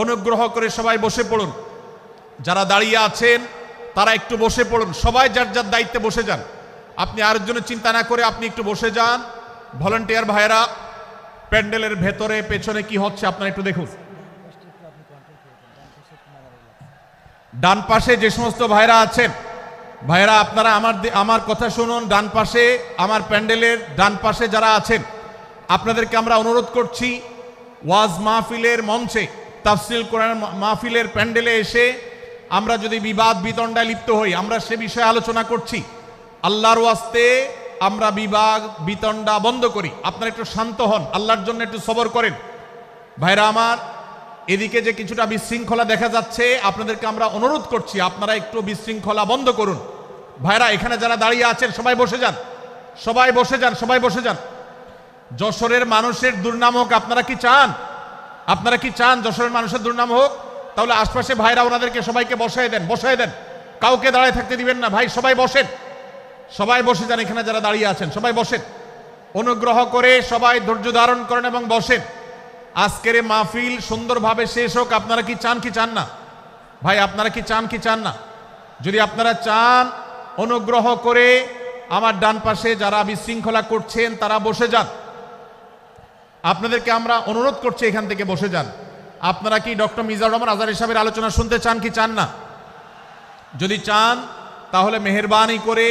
A: অনুগ্রহ করে সবাই বসে পড়ুন। যারা দাঁড়িয়ে আছেন তারা একটু বসে পড়ুন, সবাই যার যার দায়িত্বে বসে যান। আপনি আরেকজনের চিন্তা না করে আপনি একটু বসে যান। ভলান্টিয়ার ভাইয়েরা, প্যান্ডেলের ভেতরে পেছনে কি হচ্ছে আপনারা একটু দেখুন। ডান পাশে যে সমস্ত ভাইরা আছেন, ভাইরা আপনারা আমার কথা শুনুন। ডান পাশে, আমার প্যান্ডেলের ডান পাশে যারা আছেন, আপনাদেরকে আমরা অনুরোধ করছি, ওয়াজ মাহফিলের মঞ্চে, তাফসীর কোরআন মাহফিলের প্যান্ডেলে এসে আমরা যদি বিবাদ বিতণ্ডায় লিপ্ত হই, আমরা সে বিষয়ে আলোচনা করছি, আল্লাহর ওয়াস্তে আমরা বিবাদ বিতণ্ডা বন্ধ করি। আপনারা একটু শান্ত হন, আল্লাহর জন্য একটু সবর করেন। ভাইরা আমার, এদিকে যে কিছুটা বিশৃঙ্খলা দেখা যাচ্ছে, আপনাদেরকে আমরা অনুরোধ করছি আপনারা একটু বিশৃঙ্খলা বন্ধ করুন। ভাইরা, এখানে যারা দাঁড়িয়ে আছেন সবাই বসে যান, সবাই বসে যান, সবাই বসে যান। যশোরের মানুষের দুর্নাম হোক, আপনারা কি চান? আপনারা কি চান যশোরের মানুষের দুর্নাম হোক? তাহলে আশপাশে ভাইরা ওনাদেরকে সবাইকে বসায় দেন, বসায় দেন, কাউকে দাঁড়ায় থাকতে দিবেন না। ভাই সবাই বসেন, সবাই বসে যান। এখানে যারা দাঁড়িয়ে আছেন সবাই বসেন। অনুগ্রহ করে সবাই ধৈর্য ধারণ করেন এবং বসেন। আজকের এই মাহফিল সুন্দরভাবে শেষ হোক। আপনারা কি চান কি চান না? ভাই আপনারা কি চান কি চান না? যদি আপনারা চান, অনুগ্রহ করে আমার ডান পাশে যারা বিশৃঙ্খলা করছেন তারা বসে যান। আপনাদেরকে আমরা অনুরোধ করছি এখান থেকে বসে যান। আপনারা কি ডক্টর মিজানুর রহমান আজহারী সাহেবের আলোচনা শুনতে চান কি চান না? যদি চান তাহলে মেহেরবানি করে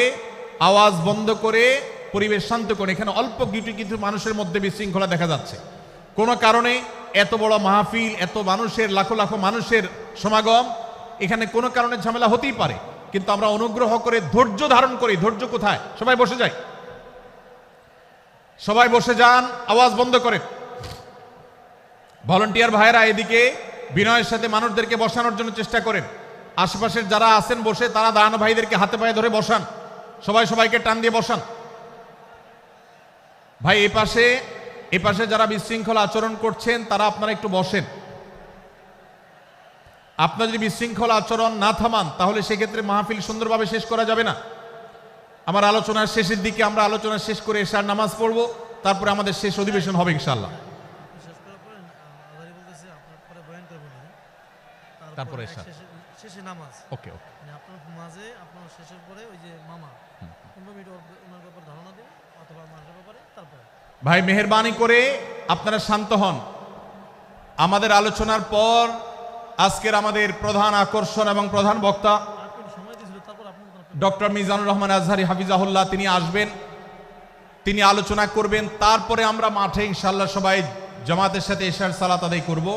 A: আওয়াজ বন্ধ করে পরিবেশ শান্ত করে। এখানে অল্প কিছু মানুষের মধ্যে বিশৃঙ্খলা দেখা যাচ্ছে। কোনো কারণে এত বড় মাহফিল, এত মানুষের, লাখো লাখো মানুষের সমাগম, এখানে কোনো কারণে ঝামেলা হতেই পারে, কিন্তু আমরা অনুগ্রহ করে ধৈর্য ধারণ করি। ধৈর্য কোথায়? সবাই বসে যাই, সবাই বসে যান, আওয়াজ বন্ধ করে। ভলান্টিয়ার ভাইয়েরা এদিকে বিনয়ের সাথে মানুষদেরকে বসানোর জন্য চেষ্টা করেন। আশেপাশের যারা আছেন বসে, তারা দাঁড়ানো ভাইদেরকে হাতে পায়ে ধরে বসান। সবাই সবাইকে টান দিয়ে বসান। ভাই এপাশে যারা বিশৃঙ্খলা আচরণ করছেন তারা আপনারা একটু বসেন। আপনারা যদি বিশৃঙ্খলা আচরণ না থামান তাহলে সেক্ষেত্রে মাহফিল সুন্দরভাবে শেষ করা যাবে না। আমার আলোচনার শেষের দিকে আমরা আলোচনা শেষ করে এশার নামাজ পড়ব, তারপরে আমাদের শেষ অধিবেশন হবে ইনশাআল্লাহ। তারপরে এশার শেষে নামাজ। ওকে ওকে, মানে আপনার মাঝে আপনার শেষের পরে ওই যে মামা 15 মিনিট ওনার ব্যাপারে ধারণা দিন অথবা মাসের ব্যাপারে। তারপরে ভাই মেহেরবানি করে আপনারা শান্ত হন। আমাদের আলোচনার পর আজকের আমাদের প্রধান আকর্ষণ এবং প্রধান বক্তা ডক্টর মিজানুর রহমান আজহারী হাফিজাহুল্লাহ তিনি আসবেন, তিনি আলোচনা করবেন। তারপরে আমরা মাঠে ইনশাআল্লাহ সবাই জামাতের সাথে এশার সালাত আদায় করব।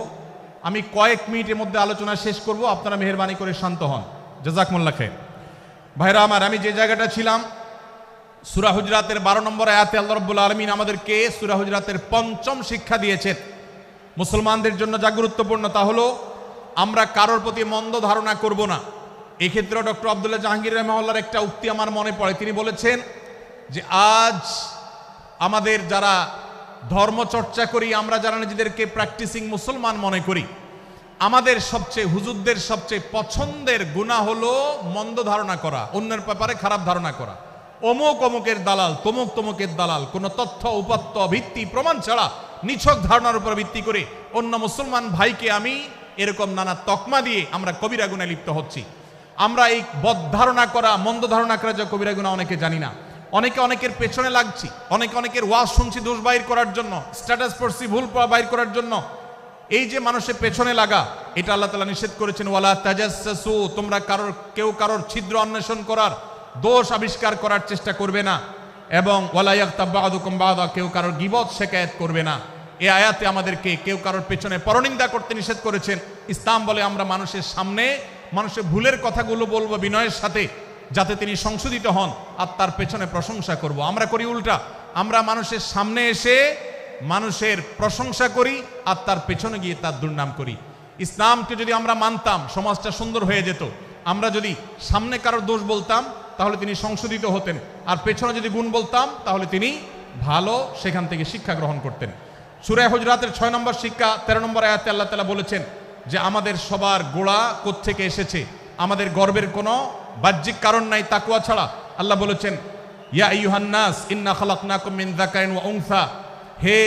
A: আমি কয়েক মিনিটের মধ্যে আলোচনা শেষ করব, আপনারা মেহেরবানি করে শান্ত হন। জাযাকুমুল্লাহ খাইর। ভাইরা আমার, আমি যে জায়গাটা ছিলাম, সূরা হুজরাতের 12 নম্বর আয়াতে আল্লাহ রাব্বুল আলামিন আমাদেরকে সূরা হুজরাতের 5ম শিক্ষা দিয়েছেন মুসলমানদের জন্য, যা গুরুত্বপূর্ণ তা হলো আমরা কারোর প্রতি মন্দ ধারণা করব না। এক্ষেত্রে ডক্টর আব্দুল্লাহ জাহাঙ্গীর রাহিমাহুল্লাহর একটা উক্তি আমার মনে পড়ে। তিনি বলেছেন যে আজ আমাদের যারা ধর্ম চর্চা করি, আমরা যারা নিজেদেরকে প্র্যাকটিসিং মুসলমান মনে করি, আমাদের সবচেয়ে হুজুরদের সবচেয়ে পছন্দের গুনাহ হলো মন্দ ধারণা করা, অন্যের ব্যাপারে খারাপ ধারণা করা। অমুক অমুকের দালাল, তমুক তমুকের দালাল, কোনো তথ্য উপাত্ত ভিত্তি প্রমাণ ছাড়া নিছক ধারণার উপর ভিত্তি করে অন্য মুসলমান ভাইকে আমি এরকম নানা তকমা দিয়ে আমরা কবিরা গুনাহে লিপ্ত হচ্ছি। আমরা এই বদ ধারণা করা, মন্দ ধারণা করা যে কবিরা গুনাহ অনেকে জানি না। অনেকে অনেকের পেছনে লাগছি, অনেকের ওয়াজ শুনছি দোষ বাইর করার জন্য, স্ট্যাটাস পড়ছি ভুল বাইর করার জন্য। এই যে মানুষের পেছনে লাগা, এটা আল্লাহ তাআলা নিষেধ করেছেন, ওয়ালা তাজাসসু, তোমরা কেউ কারোর ছিদ্র অন্বেষণ করার, দোষ আবিষ্কার করার চেষ্টা করবে না, এবং ওয়ালা ইয়াগতাব বা'দুকুম বা'দা, কেউ কারোর গীবত শিকায়াত করবে না। এই আয়াতে আমাদেরকে কেউ কারোর পেছনে পরনিন্দা করতে নিষেধ করেছেন। ইসলাম বলে আমরা মানুষের সামনে মানুষের ভুলের কথাগুলো বলবো বিনয়ের সাথে, যাতে তিনি সংশোধিত হন, আর তার পেছনে প্রশংসা করব। আমরা করি উল্টা, আমরা মানুষের সামনে এসে মানুষের প্রশংসা করি আর তার পেছনে গিয়ে তার দুর্নাম করি। ইসলামকে যদি আমরা মানতাম সমাজটা সুন্দর হয়ে যেত। আমরা যদি সামনে কারোর দোষ বলতাম তাহলে তিনি সংশোধিত হতেন, আর পেছনে যদি গুণ বলতাম তাহলে তিনি ভালো সেখান থেকে শিক্ষা গ্রহণ করতেন। সূরা হুজরাতের 6 নম্বর শিক্ষা 13 নম্বর আয়াতে আল্লাহ তাআলা বলেছেন যে আমাদের সবার গোড়া কোত্থেকে এসেছে, আমাদের গর্বের কোনো বাহ্যিক কারণ নাই তাকওয়া ছাড়া। আল্লাহ বলেছেন, ইয়া আইয়ুহান নাস ইন্না খালাকনাকুম মিন যাকারিন ওয়া উনসা, হে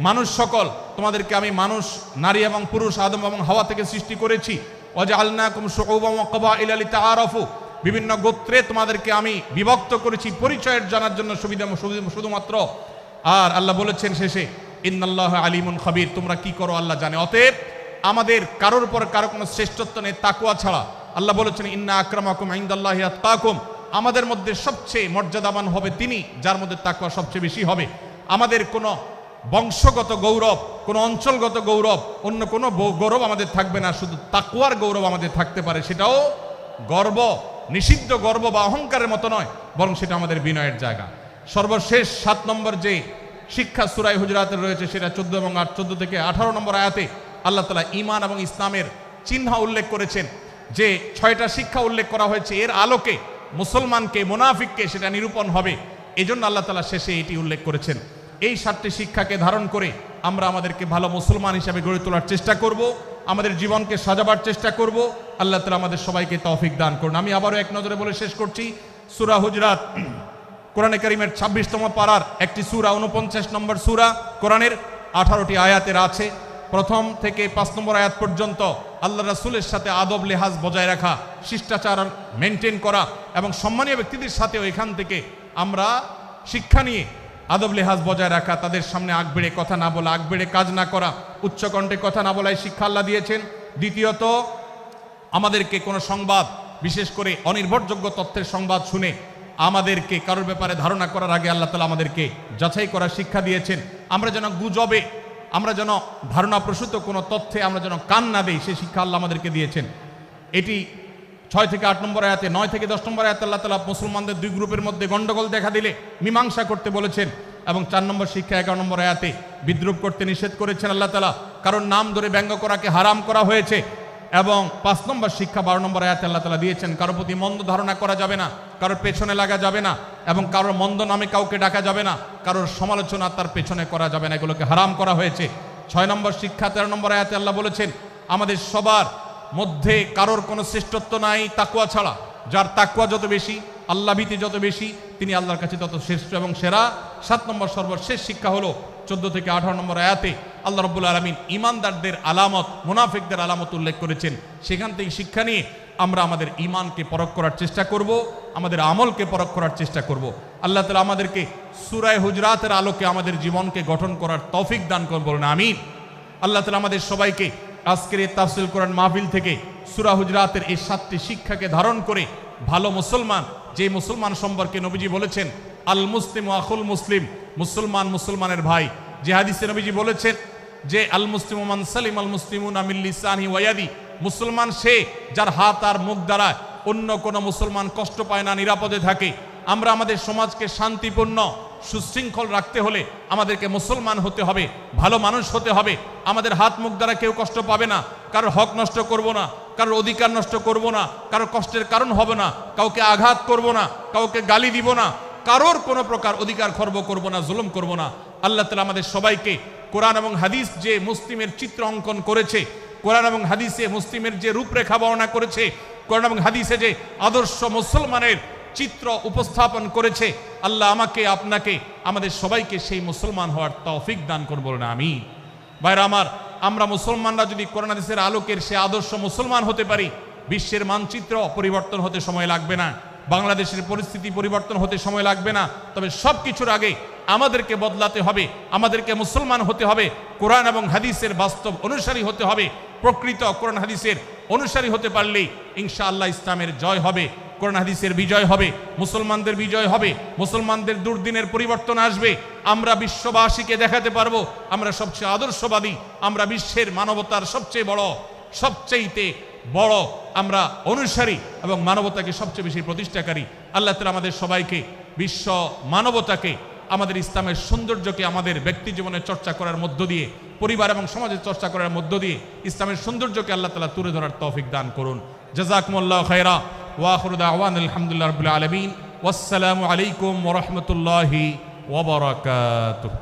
A: মানুষ সকল, তোমাদেরকে আমি মানুষ, নারী এবং পুরুষ, আদম এবং হাওয়া থেকে সৃষ্টি করেছি। ওয়া জাআলনাকুম শুউবান ওয়া ক্বাবাইলা লিতাআরাফু, বিভিন্ন গোত্রে তোমাদেরকে আমি বিভক্ত করেছি পরিচয়ের জানার জন্য শুধুমাত্র। আর আল্লাহ বলেছেন শেষে, ইন্নাল্লাহা আলিমুন খাবীর, তোমরা কি করো আল্লাহ জানে। অতএব আমাদের কারোর উপর কারো কোনো শ্রেষ্ঠত্ব নেই তাকওয়া ছাড়া। আল্লাহ বলেছেন, ইন্না আকরামাকুম ইনদাল্লাহি আতকাকুম, আমাদের মধ্যে সবচেয়ে মর্যাদাবান হবে তিনি যার মধ্যে তাকওয়া সবচেয়ে বেশি হবে। আমাদের কোনো বংশগত গৌরব, কোনো অঞ্চলগত গৌরব, অন্য কোনো গৌরব আমাদের থাকবে না, শুধু তাকওয়ার গৌরব আমাদের থাকতে পারে। সেটাও গর্ব, নিষিদ্ধ গর্ব বা অহংকারের মতো নয়, বরং সেটা আমাদের বিনয়ের জায়গা। সর্বশেষ 7 নম্বর যে শিক্ষা সূরা হুজরাতের রয়েছে, সেটা 14 এবং 14 থেকে 18 নম্বর আয়াতে আল্লাহ তাআলা ঈমান এবং ইসলামের চিহ্ন উল্লেখ করেছেন। যে 6টা শিক্ষা উল্লেখ করা হয়েছে, এর আলোকে মুসলমানকে, মুনাফিককে সেটা নিরূপণ হবে। এই জন্য আল্লাহ তাআলা শেষে এটি উল্লেখ করেছেন। এই 7টি শিক্ষাকে ধারণ করে আমরা আমাদেরকে ভালো মুসলমান হিসাবে গড়ে তোলার চেষ্টা করব, আমাদের জীবনকে সাজাবার চেষ্টা করব। আল্লাহ তাআলা আমাদের সবাইকে তৌফিক দান করুন। আমি আবারও এক নজরে বলে শেষ করছি, সূরা হুজরাত কোরআনে কারীমের 26তম পারার একটি সূরা 49 নম্বর সূরা, কোরআনের 18টি আয়াতের আছে। প্রথম থেকে 5 নম্বর আয়াত পর্যন্ত আল্লাহ রাসূলের সাথে আদব লেহাজ বজায় রাখা, শিষ্টাচার মেনটেন করা এবং সম্মানীয় ব্যক্তিদের সাথেও এখান থেকে আমরা শিক্ষা নিয়ে আদব লেহাজ বজায় রাখা, তাদের সামনে আগ বেড়ে কথা না বলা, আগ বেড়ে কাজ না করা, উচ্চকণ্ঠে কথা না বলায় শিক্ষা আল্লাহ দিয়েছেন। দ্বিতীয়ত, আমাদেরকে কোনো সংবাদ, বিশেষ করে অনির্ভরযোগ্য তথ্যের সংবাদ শুনে আমাদেরকে কারোর ব্যাপারে ধারণা করার আগে আল্লাহ তাআলা আমাদেরকে যাচাই করার শিক্ষা দিয়েছেন। আমরা যেন গুজবে, আমরা যেন ধারণাপ্রসূত কোনো তথ্যে আমরা যেন কান না দেই, সে শিক্ষা আল্লাহ আমাদেরকে দিয়েছেন। এটি 6 থেকে 8 নম্বর আয়াতে, 9 থেকে 10 নম্বর আয়াতে আল্লাহ তাআলা মুসলমানদের দুই গ্রুপের মধ্যে গন্ডগোল দেখা দিলে মীমাংসা করতে বলেছেন। এবং 4 নম্বর শিক্ষা 11 নম্বর আয়াতে বিদ্রুপ করতে নিষেধ করেছেন আল্লাহ তাআলা, কারণ নাম ধরে ব্যঙ্গ করাকে হারাম করা হয়েছে। এবং 5 নম্বর শিক্ষা 12 নম্বর আয়াতে আল্লাহ তাআলা দিয়েছেন, কারোর প্রতি মন্দ ধারণা করা যাবে না, কারোর পেছনে লাগা যাবে না, এবং কারোর মন্দ নামে কাউকে ডাকা যাবে না, কারোর সমালোচনা তার পেছনে করা যাবে না, এগুলোকে হারাম করা হয়েছে। 6 নম্বর শিক্ষা 13 নম্বর আয়াতে আল্লাহ বলেছেন, আমাদের সবার মধ্যে কারোর কোনো শ্রেষ্ঠত্ব নাই তাকওয়া ছাড়া। যার তাকওয়া যত বেশি, আল্লাহ ভীতি যত বেশি, তিনি আল্লাহর কাছে তত শ্রেষ্ঠ এবং সেরা। 7 নম্বর সর্বশেষ শিক্ষা হলো 14 থেকে 18 নম্বর আয়াতে আল্লাহ রাব্বুল আলামিন ঈমানদারদের আলামত, মুনাফিকদের আলামত উল্লেখ করেছেন। সেখান থেকে শিক্ষা নিয়ে আমরা আমাদের ঈমানকে পরখ করার চেষ্টা করব, আমাদের আমলকে পরখ করার চেষ্টা করব। আল্লাহ তাআলা আমাদেরকে সূরা হুজরাতের আলোকে আমাদের জীবনকে গঠন করার তৌফিক দান করুন, বলুন আমিন। আল্লাহ তাআলা আমাদের সবাইকে আজকের এই তাফসীর কোরআন মাহফিল থেকে সূরা হুজরাতের এই 7টি শিক্ষাকে ধারণ করে ভালো মুসলমান, যে মুসলমান সম্পর্কে নবীজি বলেছেন আল মুসলিম আখুল মুসলিম, মুসলমান মুসলমানের ভাই। যে হাদিসে নবীজি বলেছেন যে আল মুসলিমু মান সালিম আল মুসলিমুনা মিন লিসানিহি ওয়া ইয়াদি, মুসলমান সে যার হাত আর মুখ দ্বারা অন্য কোনো মুসলমান কষ্ট পায় না, নিরাপদে থাকে। আমরা আমাদের সমাজকে শান্তিপূর্ণ সুশৃঙ্খল রাখতে হলে আমাদেরকে মুসলমান হতে হবে, ভালো মানুষ হতে হবে। আমাদের হাত মুখ দ্বারা কেউ কষ্ট পাবে না, কারোর হক নষ্ট করব না, কারোর অধিকার নষ্ট করব না, কারোর কষ্টের কারণ হবে না, কাউকে আঘাত করব না, কাউকে গালি দিব না, কারোর কোনো প্রকার অধিকার খর্ব করব না, জুলুম করব না। আল্লাহ তাআলা আমাদের সবাইকে কোরআন এবং হাদিস যে মুসলিমের চিত্র অঙ্কন করেছে, কোরআন এবং হাদিসে মুসলিমের যে রূপরেখা বর্ণনা করেছে, কোরআন এবং হাদিসে যে আদর্শ মুসলমানের চিত্র উপস্থাপন করেছে, আল্লাহ আমাকে, আপনাকে, আমাদের সবাইকে সেই মুসলমান হওয়ার তৌফিক দান করুন, বলুন আমিন। ভাইরা আমার, আমরা মুসলমানরা যদি কোরআন হাদিসের আলোকের সে আদর্শ মুসলমান হতে পারি, বিশ্বের মানচিত্র পরিবর্তন হতে সময় লাগবে না, বাংলাদেশের পরিস্থিতি পরিবর্তন হতে সময় লাগবে না। তবে সব কিছুর আগে আমাদেরকে বদলাতে হবে, আমাদেরকে মুসলমান হতে হবে, কোরআন এবং হাদিসের বাস্তব অনুসারী হতে হবে। প্রকৃত কোরআন হাদিসের অনুসারী হতে পারলেই ইনশাআল্লাহ ইসলামের জয় হবে, কোরআন হাদিসের বিজয় হবে, মুসলমানদের বিজয় হবে, মুসলমানদের দুর্দিনের পরিবর্তন আসবে। আমরা বিশ্ববাসীকে দেখাতে পারবো আমরা সবচেয়ে আদর্শবাদী, আমরা বিশ্বের মানবতার সবচেয়ে বড়, সবচেয়ে বড় আমরা অনুসারী এবং মানবতাকে সবচেয়ে বেশি প্রতিষ্ঠাকারী। আল্লাহ তাআলা আমাদের সবাইকে, বিশ্ব মানবতাকে, আমাদের ইসলামের সৌন্দর্যকে আমাদের ব্যক্তি জীবনে চর্চা করার মধ্য দিয়ে, পরিবার এবং সমাজের চর্চা করার মধ্য দিয়ে ইসলামের সৌন্দর্যকে আল্লাহ তাআলা তুলে ধরার তৌফিক দান করুন। জাযাকুমুল্লাহু খায়রা ওয়া আখিরু দাওয়ানা আলহামদুলিল্লাহি রাব্বিল আলামিন। ওয়াসসালামু আলাইকুম ওয়া রাহমাতুল্লাহি ওয়া বারাকাতুহু।